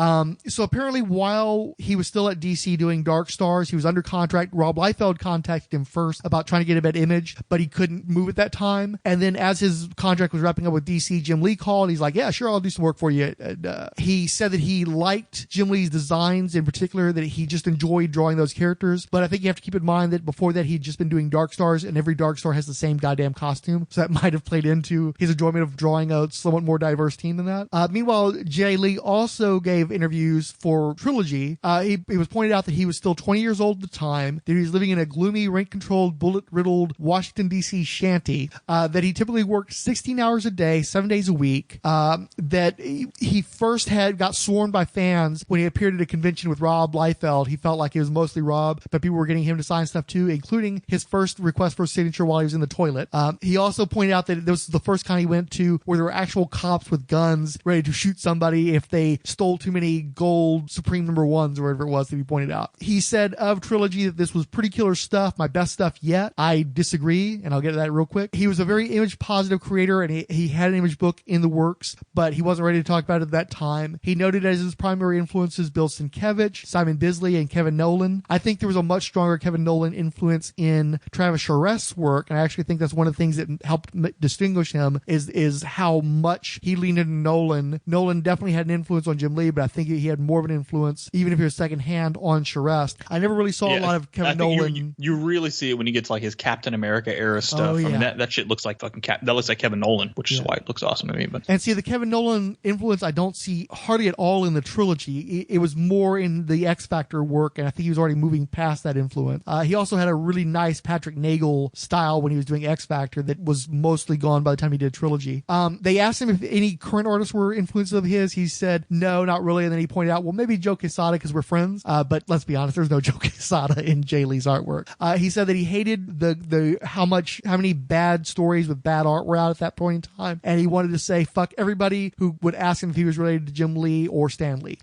So apparently while he was still at DC doing Dark Stars, he was under contract. Rob Liefeld contacted him first about trying to get him at Image, but he couldn't move at that time. And then as his contract was wrapping up with DC, Jim Lee called. He's like, yeah, sure, I'll do some work for you. And, he said that he liked Jim Lee's designs in particular, that he just enjoyed drawing those characters. But I think you have to keep in mind that before that, he'd just been doing Dark Stars, and every Dark Star has the same goddamn costume. So that might have played into his enjoyment of drawing a somewhat more diverse team than that. Meanwhile, Jay Lee also gave interviews for Trilogy. He was pointed out that he was still 20 years old at the time, that he was living in a gloomy, rent-controlled, bullet-riddled Washington, D.C. shanty, that he typically worked 16 hours a day, 7 days a week, that he first got swarmed by fans when he appeared at a convention with Rob Liefeld. He felt like it was mostly Rob, but people were getting him to sign stuff too, including his first request for a signature while he was in the toilet. He also pointed out that this was the first con he went to where there were actual cops with guns ready to shoot somebody if they stole too many gold Supreme number ones or whatever it was that he pointed out. He said of Trilogy that this was pretty killer stuff, my best stuff yet. I disagree, and I'll get to that real quick. He was a very image positive creator, and he had an image book in the works, but he wasn't ready to talk about it at that time. He noted as his primary influences Bill Sienkiewicz, Simon Bisley, and Kevin Nolan. I think there was a much stronger Kevin Nolan influence in Travis Charest's work, and I actually think that's one of the things that helped distinguish him is how much he leaned into Nolan. Nolan definitely had an influence on Jim Lee, but I think he had more of an influence, even if he was secondhand, on Charest. I never really saw a lot of Kevin Nolan. You really see it when you get to like his Captain America era stuff. Oh, yeah. I mean, that shit looks like fucking that looks like Kevin Nolan, which is why it looks awesome to me. But and see, the Kevin Nolan influence I don't see hardly at all in the Trilogy. It was more in the X Factor work, and I think he was already moving past that influence. He also had a really nice Patrick Nagel style when he was doing X Factor that was mostly gone by the time he did Trilogy. They asked him if any current artists were influences of his. He said no, not really, and then he pointed out, well, maybe Joe Quesada because we're friends. But let's be honest, there's no Joe Quesada in Jay Lee's artwork. He said that he hated the how many bad stories with bad art were out at that point in time, and he wanted to say fuck everybody who would ask him if he was related to Jim Lee or Stan Lee.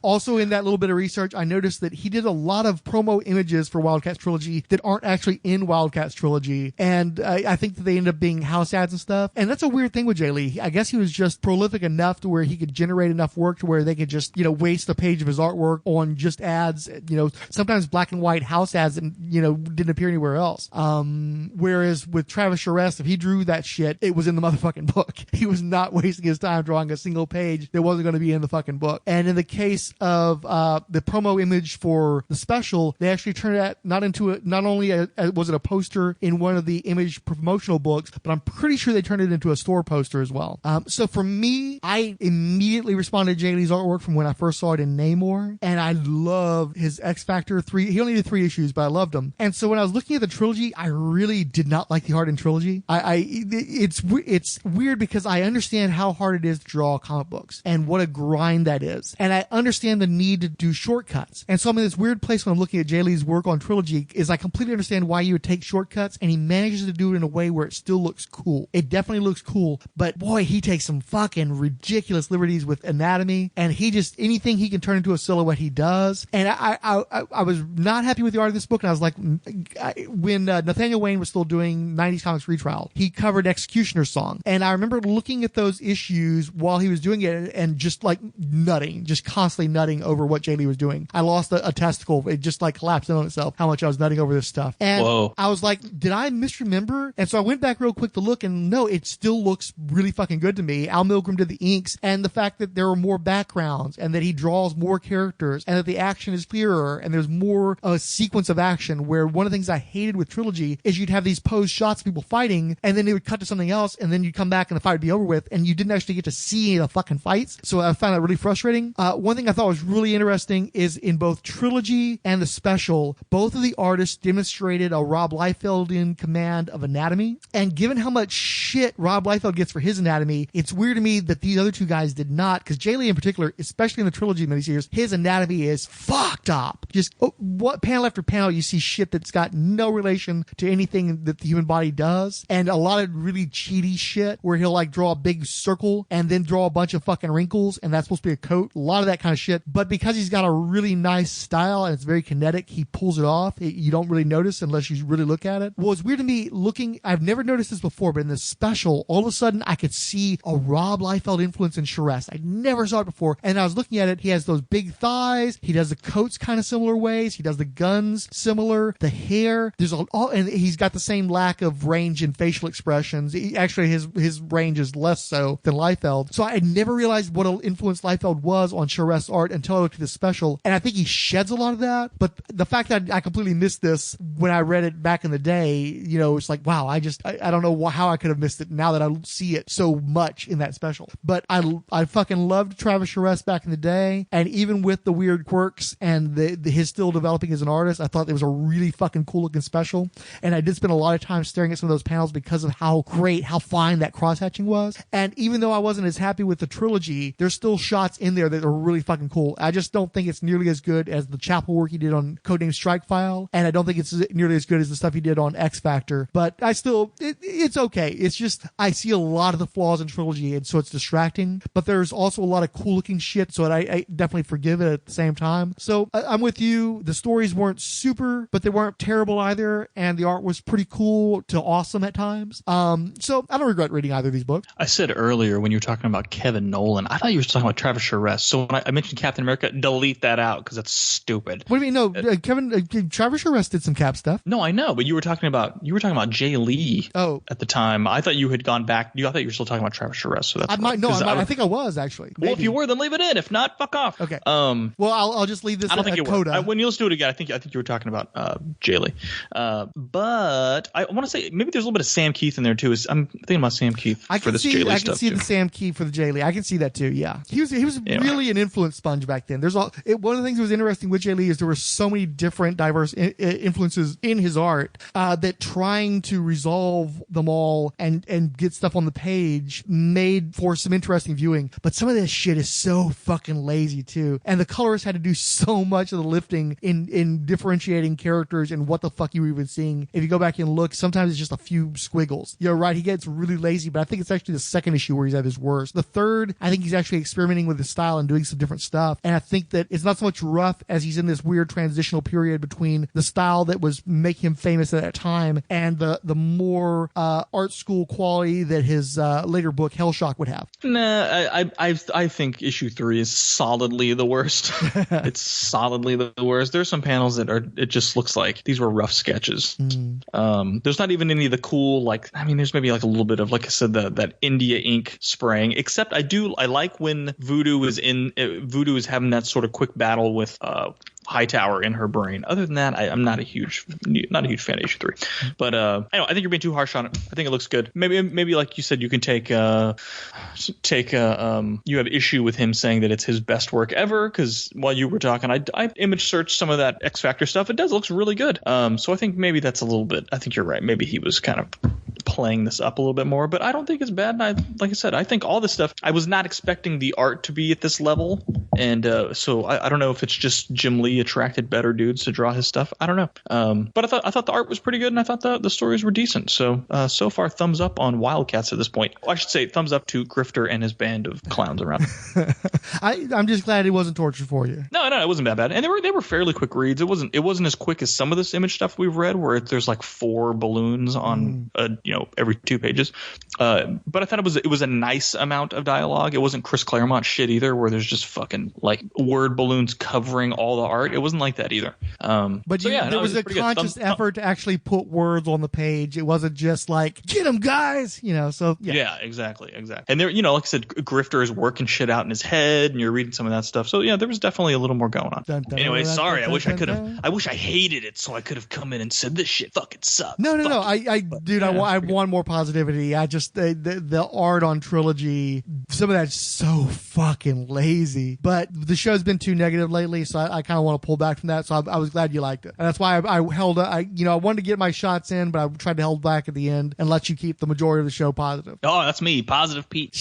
Also, in that little bit of research, I noticed that he did a lot of promo images for WildC.A.T.s Trilogy that aren't actually in WildC.A.T.s Trilogy, and I think that they end up being house ads and stuff. And that's a weird thing with Jay Lee. I guess he was just prolific enough to where he could generate enough work to where they could just waste a page of his artwork on just ads. Sometimes black and white house ads and didn't appear anywhere else. Whereas with Travis Charest, if he drew that shit, it was in the motherfucking book. He was not wasting his time drawing a single page that wasn't going to be in the fucking book. And in the case of the promo image for the special, they actually turned it not only was it a poster in one of the Image promotional books, but I'm pretty sure they turned it into a store poster as well. So for me, I immediately responded to Jay Lee's artwork from when I first saw it in Namor, and I love his X Factor 3. He only did 3 issues, but I loved him. And so when I was looking at the Trilogy, I really did not like the art in Trilogy. It's weird because I understand how hard it is to draw comic books and what a grind that is. And I understand the need to do shortcuts. And And so I'm in this weird place when I'm looking at Jay Lee's work on Trilogy is I completely understand why you would take shortcuts, and he manages to do it in a way where it still looks cool. It definitely looks cool, but boy, he takes some fucking ridiculous liberties with anatomy, and he just, anything he can turn into a silhouette, he does. And I was not happy with the art of this book, and I was like, when Nathaniel Wayne was still doing 90s Comics Retrial, he covered Executioner's Song, and I remember looking at those issues while he was doing it and just like nutting, just constantly nutting over what Jay Lee was doing. I lost a testicle. It just like collapsed in on itself how much I was nutting over this stuff. And whoa. I was like, did I misremember? And so I went back real quick to look, and no, it still looks really fucking good to me. Al Milgrom did the inks, and the fact that there are more backgrounds and that he draws more characters and that the action is clearer and there's more a sequence of action, where one of the things I hated with Trilogy is you'd have these posed shots of people fighting and then it would cut to something else and then you'd come back and the fight would be over with and you didn't actually get to see any of the fucking fights. So I found that really frustrating. One thing I thought was really interesting is in both Trilogy and the Special, both of the artists demonstrated a Rob Liefeldian command of anatomy. And given how much shit Rob Liefeld gets for his anatomy, it's weird to me that these other two guys did not, because Jay Lee in particular, especially in the Trilogy miniseries, his anatomy is fucked up. Just what panel after panel you see shit that's got no relation to anything that the human body does, and a lot of really cheaty shit where he'll like draw a big circle and then draw a bunch of fucking wrinkles and that's supposed to be a coat. A lot of that kind of shit. But because he's got a really nice style and it's very kinetic, he pulls it off. You don't really notice unless you really look at it. Well, it's weird to me looking, I've never noticed this before, but in the Special, all of a sudden I could see a Rob Liefeld influence in Charest. I never saw it before. And I was looking at it, he has those big thighs, he does the coats kind of similar ways, he does the guns similar, the hair, there's and he's got the same lack of range in facial expressions. Actually, his range is less so than Liefeld. So I had never realized what an influence Liefeld was on Charest's art until I looked at the Special, and I think he sheds a lot of that. But the fact that I completely missed this when I read it back in the day, you know, it's like, wow, I don't know how I could have missed it now that I see it so much in that Special. But I fucking loved Travis Charest back in the day, and even with the weird quirks and his still developing as an artist, I thought it was a really fucking cool looking Special. And I did spend a lot of time staring at some of those panels because of how great, how fine that cross-hatching was. And even though I wasn't as happy with the Trilogy, there's still shots in there that are really fucking cool. I just don't think it's nearly as good as the Chapel work he did on Codename Strike File, and I don't think it's nearly as good as the stuff he did on X Factor. But I still, it's okay. It's just, I see a lot of the flaws in Trilogy, and so it's distracting. But there's also a lot of cool looking shit, so I definitely forgive it at the same time. So I'm with you. The stories weren't super, but they weren't terrible either, and the art was pretty cool to awesome at times. So I don't regret reading either of these books. I said earlier when you were talking about Kevin Nolan, I thought you were talking about Travis Charest. So when I mentioned Captain America, delete that out because that's stupid. What do you mean? No, Travis Charest did some Cap stuff. No, I know, but you were talking about Jay Lee. Oh, at the time, I thought you had gone back. I thought you were still talking about Travis Charest. So that's I think I was actually. Maybe. Well, if you were, then leave it in. If not, fuck off. Okay. Well, I'll just leave this. I don't think you Coda. were. When you listen to it again, I think you were talking about Jay Lee. But I want to say maybe there's a little bit of Sam Keith in there too. I'm thinking about Sam Keith for this Jay Lee stuff. I can see the Sam Keith for the Jay Lee. I can see that too. Yeah, he was really an influence sponge back then. One of the things that was interesting with Jay Lee is there were so many different diverse influences in his art that trying to resolve them all and get stuff on the page made for some interesting viewing. But some of this shit is so fucking lazy too, and the colorists had to do so much of the lifting in differentiating characters and what the fuck you were even seeing. If you go back and look, sometimes it's just a few squiggles. You're right, he gets really lazy, but I think it's actually the second issue where he's at his worst. The third, I think he's actually experimenting with his style and doing some different stuff, and I think that it's not so much rough as he's in this weird transitional period between the style that was making him famous at that time and the more art school quality that his later book Hellshock would have. Nah, I think issue 3 is solidly the worst. It's solidly the worst. There's some panels that it just looks like these were rough sketches. There's not even any of the cool, there's maybe like a little bit of, like I said, that India ink spraying, except I like when Voodoo is having that sort of quick battle with Hightower in her brain. Other than that, I'm not a huge fan of issue 3. But I think you're being too harsh on it. I think it looks good. Maybe like you said, you can take you have issue with him saying that it's his best work ever, because while you were talking, I image searched some of that X Factor stuff. It looks really good. So I think maybe that's a little bit. I think you're right. Maybe he was kind of playing this up a little bit more, but I don't think it's bad. And like I said, I think all this stuff, I was not expecting the art to be at this level. And so I don't know if it's just Jim Lee attracted better dudes to draw his stuff. I don't know. But I thought the art was pretty good, and I thought the stories were decent. So so far, thumbs up on Wildcats at this point. Well, I should say thumbs up to Grifter and his band of clowns around. I'm just glad it wasn't torture for you. No, it wasn't that bad. And they were fairly quick reads. It wasn't as quick as some of this image stuff we've read, where there's like 4 balloons on every 2 pages. But I thought it was a nice amount of dialogue. It wasn't Chris Claremont shit either, where there's just fucking like word balloons covering all the art. It wasn't like that either. But there was a conscious effort to actually put words on the page. It wasn't just like, get them, guys, so yeah. Yeah, exactly. And there, like I said, Grifter is working shit out in his head, and you're reading some of that stuff. So yeah, there was definitely a little more going on. Anyway, sorry. I wish I could have. I wish I hated it, so I could have come in and said this shit fucking sucks. No. I want more positivity. I just the art on Trilogy, some of that's so fucking lazy. But the show's been too negative lately, so I kind of want to pull back from that. So I was glad you liked it, and that's why I held. I wanted to get my shots in, but I tried to hold back at the end and let you keep the majority of the show positive. Oh, that's me, Positive Pete.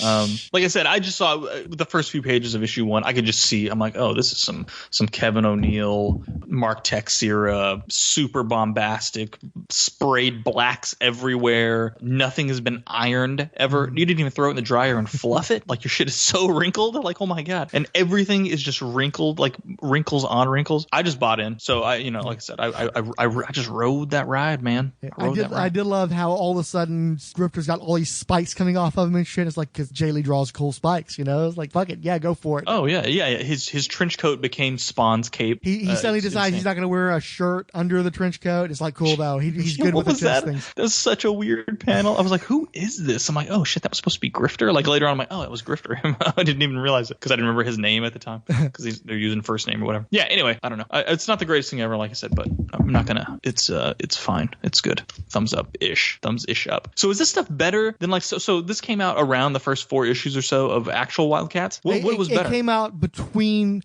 Like I said, I just saw the first few pages of issue 1. I could just see. I'm like, oh, this is some Kevin O'Neill, Mark Texeira, super bombastic, sprayed blacks everywhere. Nothing has been ironed ever. You didn't even throw it in the dryer and fluff it. Like, your shit is so wrinkled. Like, oh my god, and everything is just wrinkled, like wrinkles on wrinkles. I just bought in. So like I said, I just rode that ride, man. I did love how all of a sudden Grifter's got all these spikes coming off of him and shit. It's like, because Jay Lee draws cool spikes, It's like, fuck it, yeah, go for it. Oh yeah. His trench coat became Spawn's cape. He suddenly decides he's not going to wear a shirt under the trench coat. It's like, cool though. He's good with the chest things. That was such a weird panel. I was like, who is this? I'm like, oh shit, that was supposed to be Grifter. Like later on, I'm like, oh, it was Grifter. I didn't even realize it because I didn't remember his name at the time because they're using first name or whatever. Yeah. Anyway, I don't know. It's not the greatest thing ever, like I said, but I'm not gonna. It's fine. It's good. Thumbs up ish. Thumbs ish up. So is this stuff better than like so this came out around the first 4 issues or so of actual Wildcats? What was better? It came out between,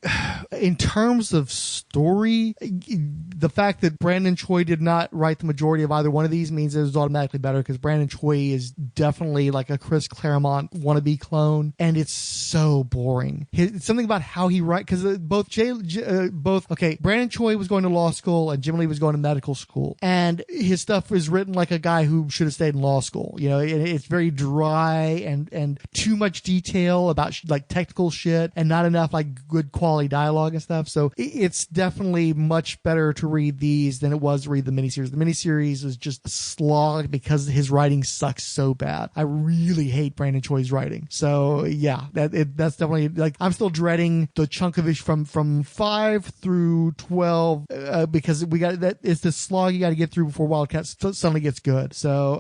in terms of story, the fact that Brandon Choi did not write the majority of either one of these means it was automatically better, because Brandon Choi is definitely like a Chris Claremont wannabe clone, and it's so boring. Something about how he writes, because Brandon Choi was going to law school and Jim Lee was going to medical school, and his stuff is written like a guy who should have stayed in law school. It's very dry and too much detail about like technical shit and not enough like good quality dialogue and stuff. So it's definitely much better to read these than it was to read the miniseries. The miniseries is just a slog because his writing sucks so bad. I really hate Brandon Choi's writing. So yeah, that's definitely like, I'm still dreading the chunk of it from 5 through 12 because we got that. It's the slog you got to get through before Wildcats suddenly gets good. So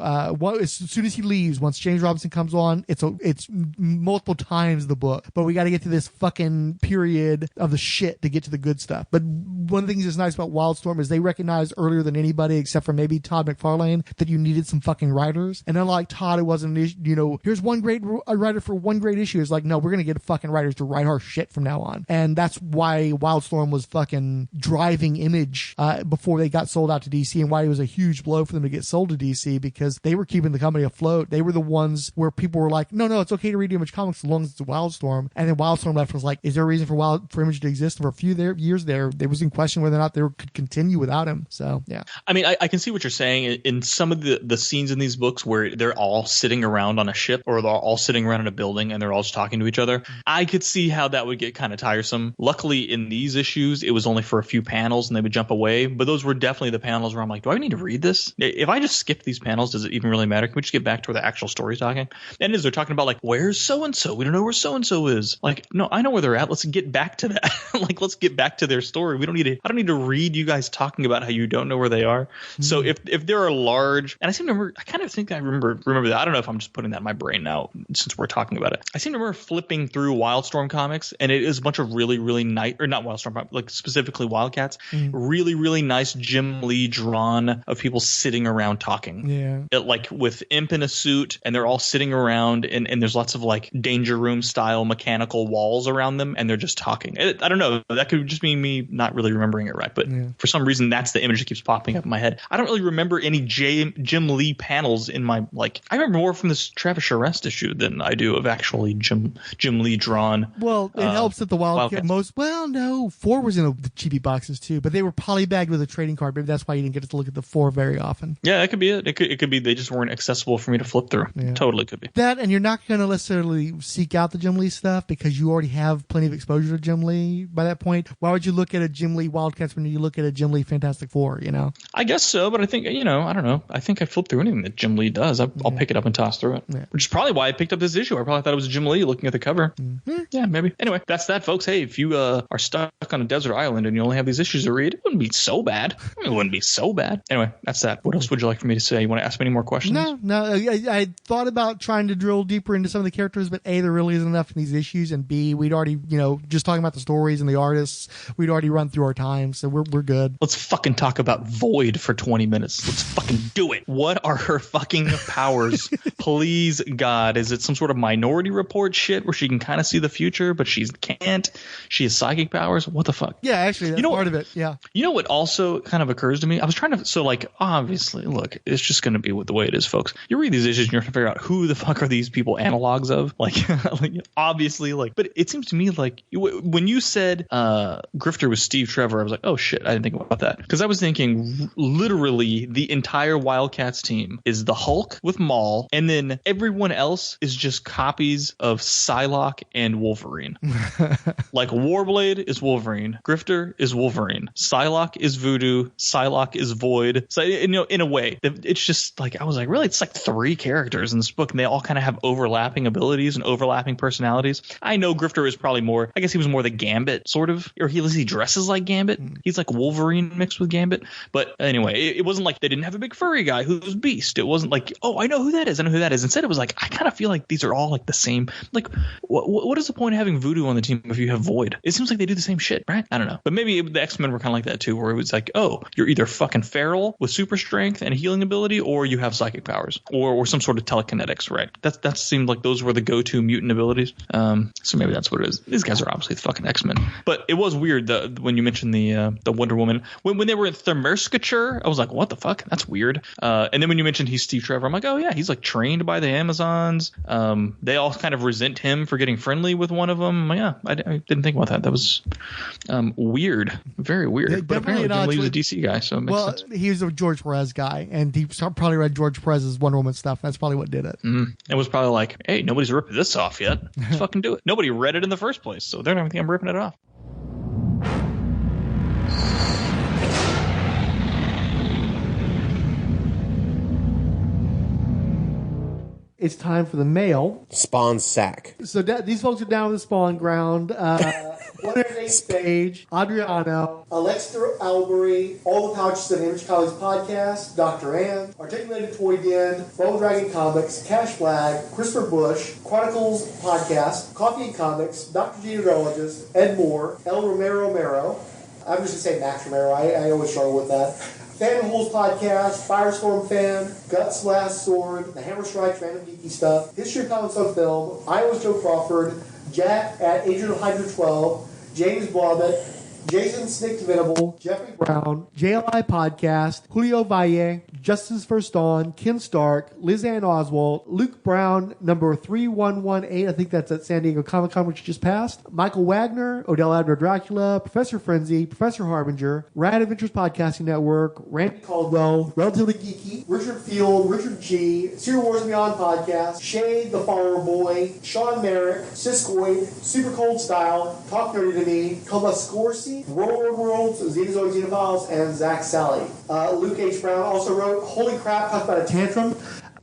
as soon as he leaves, once James Robinson comes on, it's multiple times the book, but we got to get to this fucking period of the shit to get to the good stuff. But one of the things that's nice about Wildstorm is they recognized earlier than anybody, except for maybe Todd McFarlane, that you needed some fucking writers. And unlike Todd, it wasn't, here's one great writer for one great issue. It's like, no, we're going to get fucking writers to write our shit from now on. And that's why Wildstorm was fucking driving Image before they got sold out to DC, and why it was a huge blow for them to get sold to DC, because they were keeping the company afloat. They were the ones where people were like, no, it's okay to read Image Comics as long as it's Wildstorm. And then Wildstorm left and was like, is there a reason for Image to exist? And for a few years there was in question whether or not they could continue without him. So yeah. I mean, I can see what you're saying in some of the scenes in these books where they're all sitting around on a ship, or they're all sitting around in a building and they're all just talking to each other. I could see how that would get kind of tiresome. Luckily in these issues, it was only for a few panels and they would jump away. But those were definitely the panels where I'm like, do I need to read this? If I just skip these panels, does it even really matter? Can we just get back to where the actual story's talking? And they're talking about like, where's so-and-so? We don't know where so-and-so is. Like, no, I know where they're at. Let's get back to that. Like, let's get back to their story. I don't need to read you guys talking about how you don't know where they are. Mm-hmm. So if there are large, and I kind of think I remember that. I don't know if I'm just putting that in my brain now since we're talking about it. I seem to remember flipping through Wildstorm comics, and it is a bunch of really, really nice, or not Wildstorm, like specifically Wildcats, really, really nice Jim Lee drawn of people sitting around talking. Yeah. Like with Imp in a suit, and they're all sitting around, and there's lots of like Danger Room style mechanical walls around them, and they're just talking. I don't know. That could just be me not really remembering it right, but for some reason that's the image that keeps popping up in my head. I don't really remember any Jim Jim Lee panels in my, like, I remember more from this Travis Charest issue than I do of actually Jim Lee drawn. Well, it helps that the Wildcat no, 4 was in the chibi boxes too, but they were polybagged with a trading card. Maybe that's why you didn't get to look at the 4 very often. Yeah, that could be it. It could be they just weren't accessible for me to flip through. Yeah. Totally could be. That, and you're not going to necessarily seek out the Jim Lee stuff because you already have plenty of exposure to Jim Lee by that point. Why would you look at a Jim Lee Wildcats when you look at a Jim Lee Fantastic Four, you know? I guess so, but I think, I don't know. I think I flip through anything that Jim Lee does. I'll pick it up and toss through it, which is probably why I picked up this issue. I probably thought it was Jim Lee looking at the cover. Yeah, maybe. Anyway, that's that, folks. Hey, if you are stuck on a desert island and you only have these issues to read, it wouldn't be so bad. It wouldn't be so bad. Anyway, that's that. What else would you like for me to say? You want to ask me any more questions? No. I thought about trying to drill deeper into some of the characters, but A, there really isn't enough in these issues, and B, we'd already, just talking about the stories and the artists, we'd already run through our time, so we're good. Let's fucking talk about Void for 20 minutes. Let's fucking do it. What are her fucking powers? Please, God. Is it some sort of Minority Report shit where she can kind of see the future, but she can't? She has psychic powers? What the fuck? Yeah, actually, that's part of it. Yeah. You know what also kind of occurs to me? I was trying to, obviously, look, it's just going to be the way it is, folks. You read these issues and you're trying to figure out who the fuck are these people analogs of? Obviously, but it seems to me like when you said Grifter was Steve Trevor, I was like, oh shit, I didn't think about that. Because I was thinking literally the entire Wildcats team is the Hulk with Maul, and then everyone else is just copies of Psylocke and Wolverine. Like Warblade is Wolverine, Grifter is Wolverine, Psylocke is Voodoo, Psylocke is Void. So in a way, it's just like I was like, really, it's like 3 characters in this book, and they all kind of have overlapping abilities and overlapping personalities. I know Grifter is probably more, I guess he was more the Gambit sort of, or he dresses like Gambit. He's like Wolverine mixed with Gambit. But anyway, it wasn't like they didn't have a big furry guy who's Beast. It wasn't like, oh, I know who that is. Instead, it was like, I kind of feel like these are all like the same. Like, what is the point of having Voodoo on the team if you have Void? It seems like they do the same shit, right? I don't know. But maybe the X-Men were kind of like that too, where it was like, oh, you're either fucking feral with super strength and healing ability, or you have psychic powers, or some sort of telekinetics, right? That seemed like those were the go-to mutant abilities. So maybe that's what it is. These guys are obviously the fucking X-Men. But it was weird when you mentioned the Wonder Woman when they were in Thermerskature. I was like, what the fuck? That's weird. And then when you mentioned he's Steve Trevor, I'm like, oh yeah, he's like trained by the Amazons. They all kind of resent him for getting friendly with one of them. Yeah, I didn't think about that. That was weird, very weird. Yeah, but apparently Jim Lee's a DC guy, so it makes sense. He was a George Perez guy, and he probably read George Perez's Wonder Woman stuff. That's probably what did it. It was probably like, hey, nobody's ripped this off yet. Let's fucking do it. Nobody read it in the first place, so they're not think I'm ripping it off. It's time for the mail. Spawn sack. So these folks are down at the spawn ground. 108th page, Adriano, Alexter Albury, All the Pouches of Image College Podcast, Dr. Ann, Articulated Toy Den, Bone Dragon Comics, Cash Flag, Christopher Bush, Chronicles Podcast, Coffee and Comics, Dr. Genealogist, Ed Moore, El Romero. I'm just going to say Max Romero. I always struggle with that. Fan Holes Podcast, Firestorm Fan, Guts Last Sword, The Hammer Strikes, Random Geeky Stuff, History of Comics on Film, Iowa's Joe Crawford, Jack at Agent of Hydra 12, James Blobbett, Jason Snick Venable, Jeffrey Brown, JLI Podcast, Julio Valle, Justice First Dawn, Ken Stark, Liz Ann Oswald, Luke Brown, number 3118, I think that's at San Diego Comic Con, which just passed, Michael Wagner, Odell Abner Dracula, Professor Frenzy, Professor Harbinger, Rad Adventures Podcasting Network, Randy Caldwell, Relatively Geeky, Richard Field, Richard G, Serial Wars Beyond Podcast, Shade, The Follower Boy, Sean Merrick, Siskoid, Super Cold Style, Talk Nerdy to Me, Kala Scorsy, Roller Worlds, Xenozoid Xenophiles, and Zach Sally. Luke H. Brown also wrote, Holy Crap, talked about a tantrum.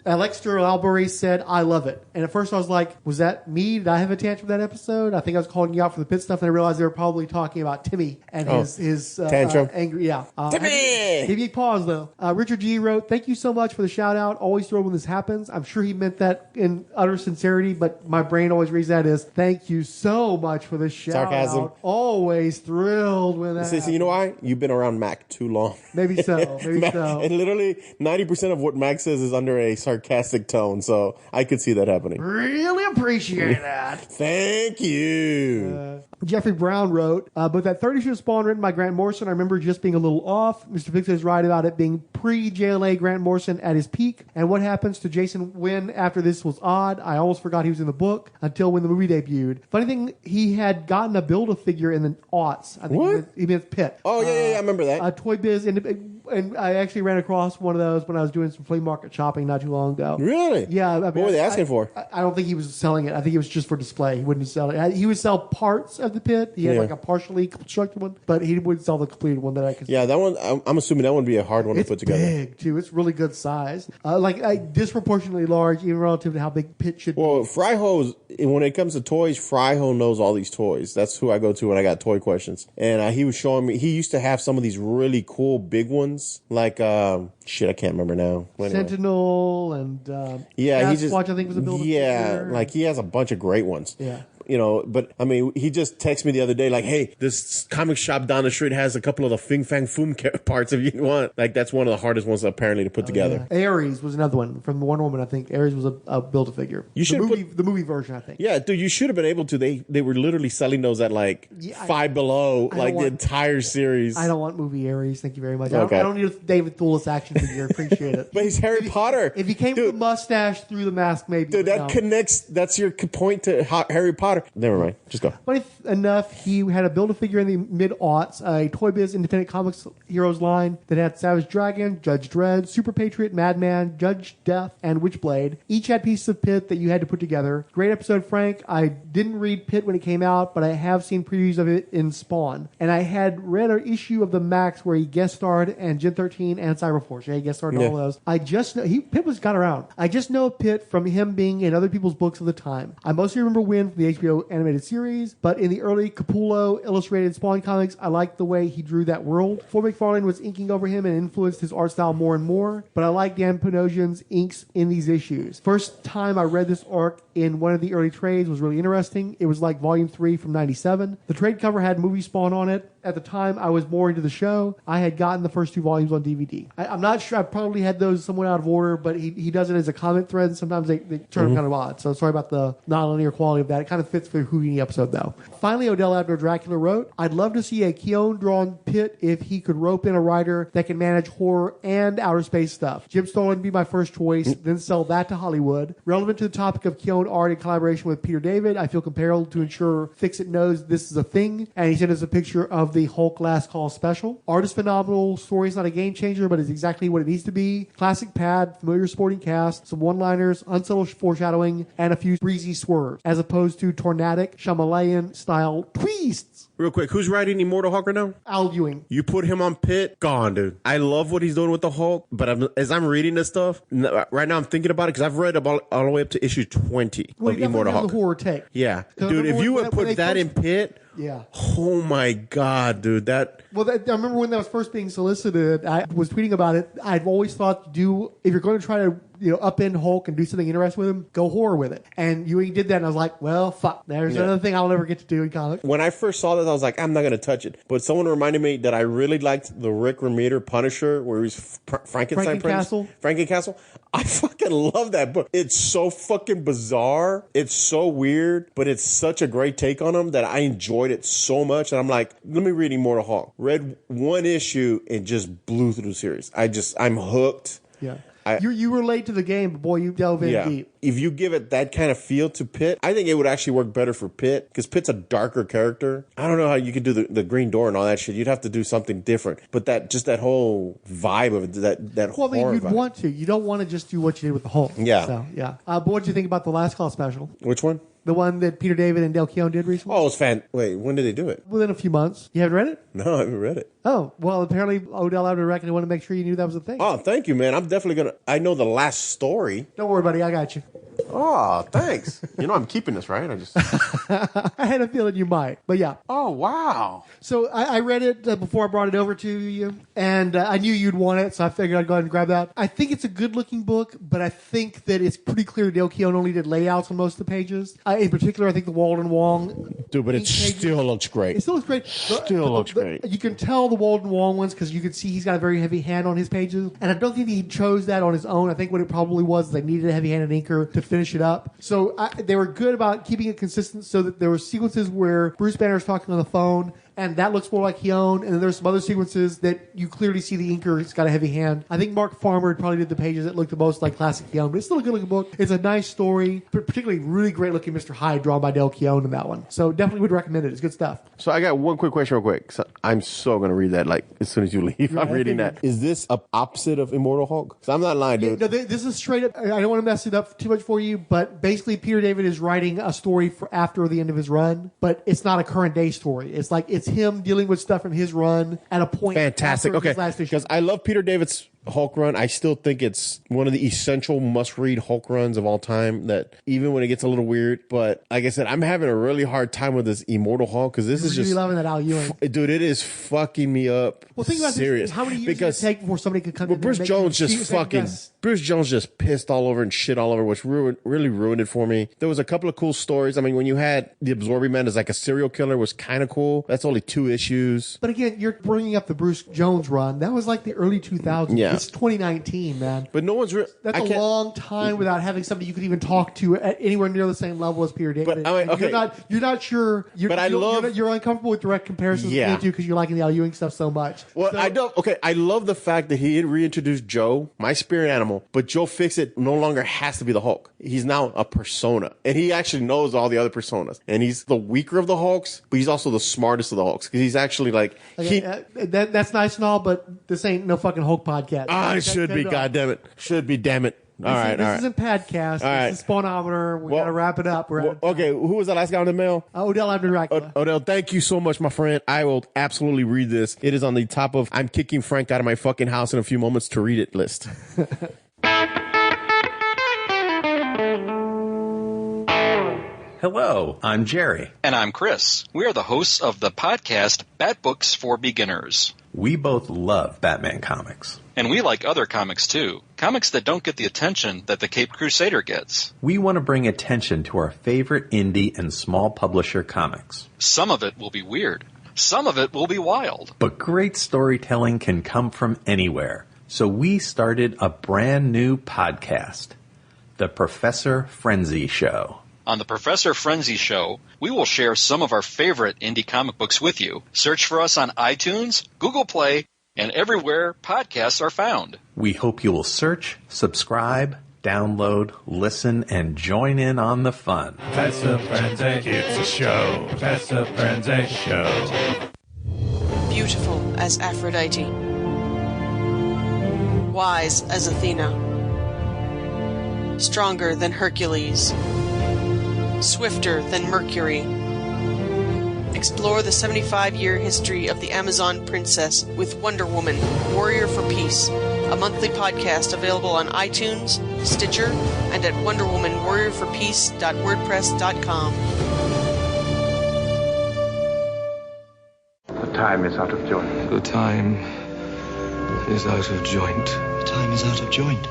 Alexter Albury said, I love it. And at first I was like, was that me? Did I have a tantrum that episode? I think I was calling you out for the pit stuff, and I realized they were probably talking about Timmy and his tantrum. Angry, yeah. Timmy! Give me a pause, though. Richard G. wrote, thank you so much for the shout-out. Always thrilled when this happens. I'm sure he meant that in utter sincerity, but my brain always reads that as, thank you so much for the shout-out. Sarcasm. Always thrilled when that happens. You know why? You've been around Mac too long. Maybe so. And literally, 90% of what Mac says is under a sarcastic tone, so I could see that happening. Really appreciate that. Thank you. Jeffrey Brown wrote, but that third issue of Spawn written by Grant Morrison, I remember just being a little off. Mr. Fix is right about it being pre-JLA Grant Morrison at his peak. And what happens to Jason Wynn after this was odd. I almost forgot he was in the book until when the movie debuted. Funny thing, he had gotten a Build-A-Figure in the aughts. I think What? He meant Pitt. Oh, yeah, I remember that. Toy Biz, and I actually ran across one of those when I was doing some flea market shopping not too long ago. Really? Yeah. I mean, What were they asking for? I don't think he was selling it. I think it was just for display. He wouldn't sell it. He would sell parts of the Pit. He had like a partially constructed one, but he would sell the completed one that I could. Yeah, that one. I'm assuming that would be a hard one to put together. It's big too. It's really good size. Disproportionately large, even relative to how big Pit should be. Well, Fryho's, when it comes to toys, Fryho knows all these toys. That's who I go to when I got toy questions. And he was showing me, he used to have some of these really cool big ones, like, I can't remember now. Anyway. Sentinel and Sasquatch, I think was a build. Yeah, like he has a bunch of great ones. Yeah. But I mean, he just texted me the other day, like, hey, this comic shop down the street has a couple of the Fing Fang Foom parts if you want. Like, that's one of the hardest ones apparently to put together. Yeah. Ares was another one from Wonder Woman, I think. Ares was a Build-A-Figure. The movie version, I think. Yeah, dude, you should have been able to. They were literally selling those at like Five Below, like the entire series. I don't want movie Ares. Thank you very much. Okay. I don't need a David Thewlis action figure. Appreciate it. But he's Harry Potter. If he came with a mustache through the mask, maybe. Dude, that connects. That's your point to Harry Potter. Never mind. Just go. Funny enough, he had a Build-A-Figure in the mid-aughts, a Toy Biz Independent Comics Heroes line that had Savage Dragon, Judge Dredd, Super Patriot, Madman, Judge Death, and Witchblade. Each had pieces of Pit that you had to put together. Great episode, Frank. I didn't read Pit when it came out, but I have seen previews of it in Spawn. And I had read an issue of the Max where he guest starred and Gen 13 and Cyberforce. Yeah, he guest starred in all of those. I just know Pit was got around. I just know Pit from him being in other people's books of the time. I mostly remember Wynn from the HBO animated series, but in the early Capullo illustrated Spawn comics, I liked the way he drew that world. Before McFarlane was inking over him and influenced his art style more and more, but I like Dan Panosian's inks in these issues. First time I read this arc in one of the early trades was really interesting. It was like volume 3 from 97. The trade cover had movie Spawn on it. At the time, I was more into the show. I had gotten the first 2 volumes on DVD. I'm not sure. I probably had those somewhat out of order, but he does it as a comment thread, and sometimes they turn kind of odd. So sorry about the non-linear quality of that. It kind of fits for the Houdini episode, though. Finally, Odell Abner Dracula wrote, I'd love to see a Keown-drawn Pit if he could rope in a writer that can manage horror and outer space stuff. Jim Stolen would be my first choice, then sell that to Hollywood. Relevant to the topic of Keown art in collaboration with Peter David, I feel compelled to ensure Fix-It knows this is a thing, and he sent us a picture of the Hulk Last Call special. Art is phenomenal. Story's not a game changer, but it's exactly what it needs to be. Classic pad, familiar sporting cast, some one-liners, unsubtle foreshadowing, and a few breezy swerves, as opposed to tornadic, Shyamalan-style twists. Real quick, who's writing Immortal Hulk right now? Al Ewing. You put him on Pit, gone, dude. I love what he's doing with the Hulk, but as I'm reading this stuff, right now I'm thinking about it because I've read about all the way up to issue 20 of Immortal Hulk. The horror take. Yeah. Dude, if you would put that in Pit... Yeah. Oh my God, dude. I remember when that was first being solicited, I was tweeting about it. I've always thought if you're going to try to, upend Hulk and do something interesting with him, go horror with it. And Ewing did that, and I was like, well, fuck. There's another thing I'll never get to do in comics. When I first saw this, I was like, I'm not going to touch it. But someone reminded me that I really liked the Rick Remender Punisher, where he's Frankenstein Prince. Frankencastle. I fucking love that book. It's so fucking bizarre. It's so weird, but it's such a great take on him that I enjoyed it so much. And I'm like, let me read Immortal Hulk. Read one issue and just blew through the series. I'm hooked. Yeah. You were late to the game, but boy, you delve in deep. If you give it that kind of feel to Pitt, I think it would actually work better for Pitt because Pitt's a darker character. I don't know how you could do the Green Door and all that shit. You'd have to do something different. But that whole vibe of it, that horror you'd vibe. want to. You don't want to just do what you did with the Hulk. Yeah. So, yeah. But what did you think about the Last Call special? Which one? The one that Peter David and Del Keown did recently? Oh, it was Wait, when did they do it? Within a few months. You haven't read it? No, I haven't read it. Oh, well, apparently Odell Abner Reckon wanted to make sure you knew that was a thing. Oh, thank you, man. I'm definitely going to... I know the last story. Don't worry, buddy. I got you. Oh, thanks. I'm keeping this, right? I had a feeling you might, but yeah. Oh, wow. So I read it before I brought it over to you, and I knew you'd want it, so I figured I'd go ahead and grab that. I think it's a good-looking book, but I think that it's pretty clear Del Keown only did layouts on most of the pages. In particular, I think the Walden Wong... Dude, but it still looks great. It still looks great. Still looks great. You can tell the Walden Wong ones because you can see he's got a very heavy hand on his pages, and I don't think he chose that on his own. I think what it probably was they needed a heavy-handed inker to finish finish it up. So they were good about keeping it consistent so that there were sequences where Bruce Banner's talking on the phone, and that looks more like Hyun. And then there's some other sequences that you clearly see the inker has got a heavy hand. I think Mark Farmer probably did the pages that looked the most like classic Hyun, but it's still a good-looking book. It's a nice story, but particularly really great-looking Mr. Hyde drawn by Del Keown in that one. So definitely would recommend it. It's good stuff. So I got one quick question real quick. So I'm so going to read that like as soon as you leave. I'm reading that. Is this a opposite of Immortal Hulk? So I'm not lying, dude. No, this is straight up. I don't want to mess it up too much for you, but basically Peter David is writing a story for after the end of his run, but it's not a current day story. It's like it's him dealing with stuff from his run at a point. Fantastic. After Okay. his last issue. Because I love Peter David's Hulk run. I still think it's one of the essential must-read Hulk runs of all time, that even when it gets a little weird. But like I said, I'm having a really hard time with this Immortal Hulk because this is really just loving that Al Ewing. Dude, it is fucking me up. Well, think about serious. this. How many years did it take before somebody could come in Bruce and make Jones you just see what they fucking does? Bruce Jones just pissed all over and shit all over, which really ruined it for me. There was a couple of cool stories. I mean, when you had the Absorbing Man as like a serial killer was kind of cool. That's only 2 issues. But again, you're bringing up the Bruce Jones run. That was like the early 2000s. Yeah. It's 2019, man. But no one's That's a long time without having somebody you could even talk to at anywhere near the same level as Peter David. But, I mean, okay. You're not sure. You're uncomfortable with direct comparisons between the two because you're liking the Al Ewing stuff so much. Well, so, I love the fact that he reintroduced Joe, my spirit animal, but Joe Fixit no longer has to be the Hulk. He's now a persona. And he actually knows all the other personas. And he's the weaker of the Hulks, but he's also the smartest of the Hulks. Because he's actually like... that's nice and all, but this ain't no fucking Hulk podcast. It should be, goddammit. Should be, damn it. This isn't Padcast. This is Spawnometer. We got to wrap it up. Okay, who was the last guy on the mail? Odell Abdurrahman. Odell, thank you so much, my friend. I will absolutely read this. It is on the top of I'm kicking Frank out of my fucking house in a few moments to read it list. Hello, I'm Jerry. And I'm Chris. We are the hosts of the podcast Bat Books for Beginners. We both love Batman comics. And we like other comics too. Comics that don't get the attention that the Caped Crusader gets. We want to bring attention to our favorite indie and small publisher comics. Some of it will be weird. Some of it will be wild. But great storytelling can come from anywhere. So we started a brand new podcast, The Professor Frenzy Show. On the Professor Frenzy Show, we will share some of our favorite indie comic books with you. Search for us on iTunes, Google Play, and everywhere podcasts are found. We hope you will search, subscribe, download, listen, and join in on the fun. Professor Frenzy, it's a show. Professor Frenzy Show. Beautiful as Aphrodite. Wise as Athena. Stronger than Hercules. Swifter than Mercury. Explore the 75-year history of the Amazon princess with Wonder Woman, Warrior for Peace, a monthly podcast available on iTunes, Stitcher, and at wonderwomanwarriorforpeace.wordpress.com. The time is out of joint. The time is out of joint. The time is out of joint.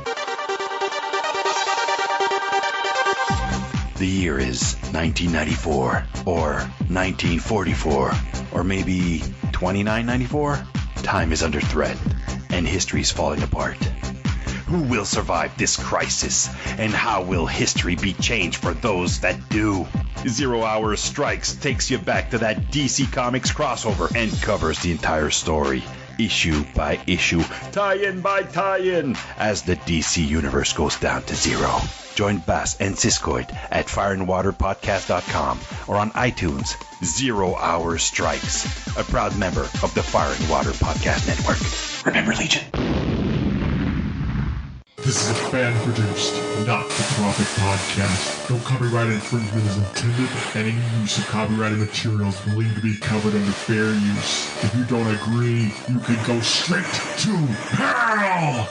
The year is 1994, or 1944, or maybe 2994. Time is under threat, and history is falling apart. Who will survive this crisis, and how will history be changed for those that do? 0 Hour Strikes takes you back to that DC Comics crossover and covers the entire story, issue by issue, tie-in by tie-in, as the DC universe goes down to zero. Join Bass and Siskoid at fireandwaterpodcast.com or on iTunes. 0 Hour Strikes, a proud member of the Fire and Water Podcast Network. Remember, Legion. This is a fan-produced, not-for-profit podcast. No copyright infringement is intended. Any use of copyrighted materials believed to be covered under fair use. If you don't agree, you can go straight to hell!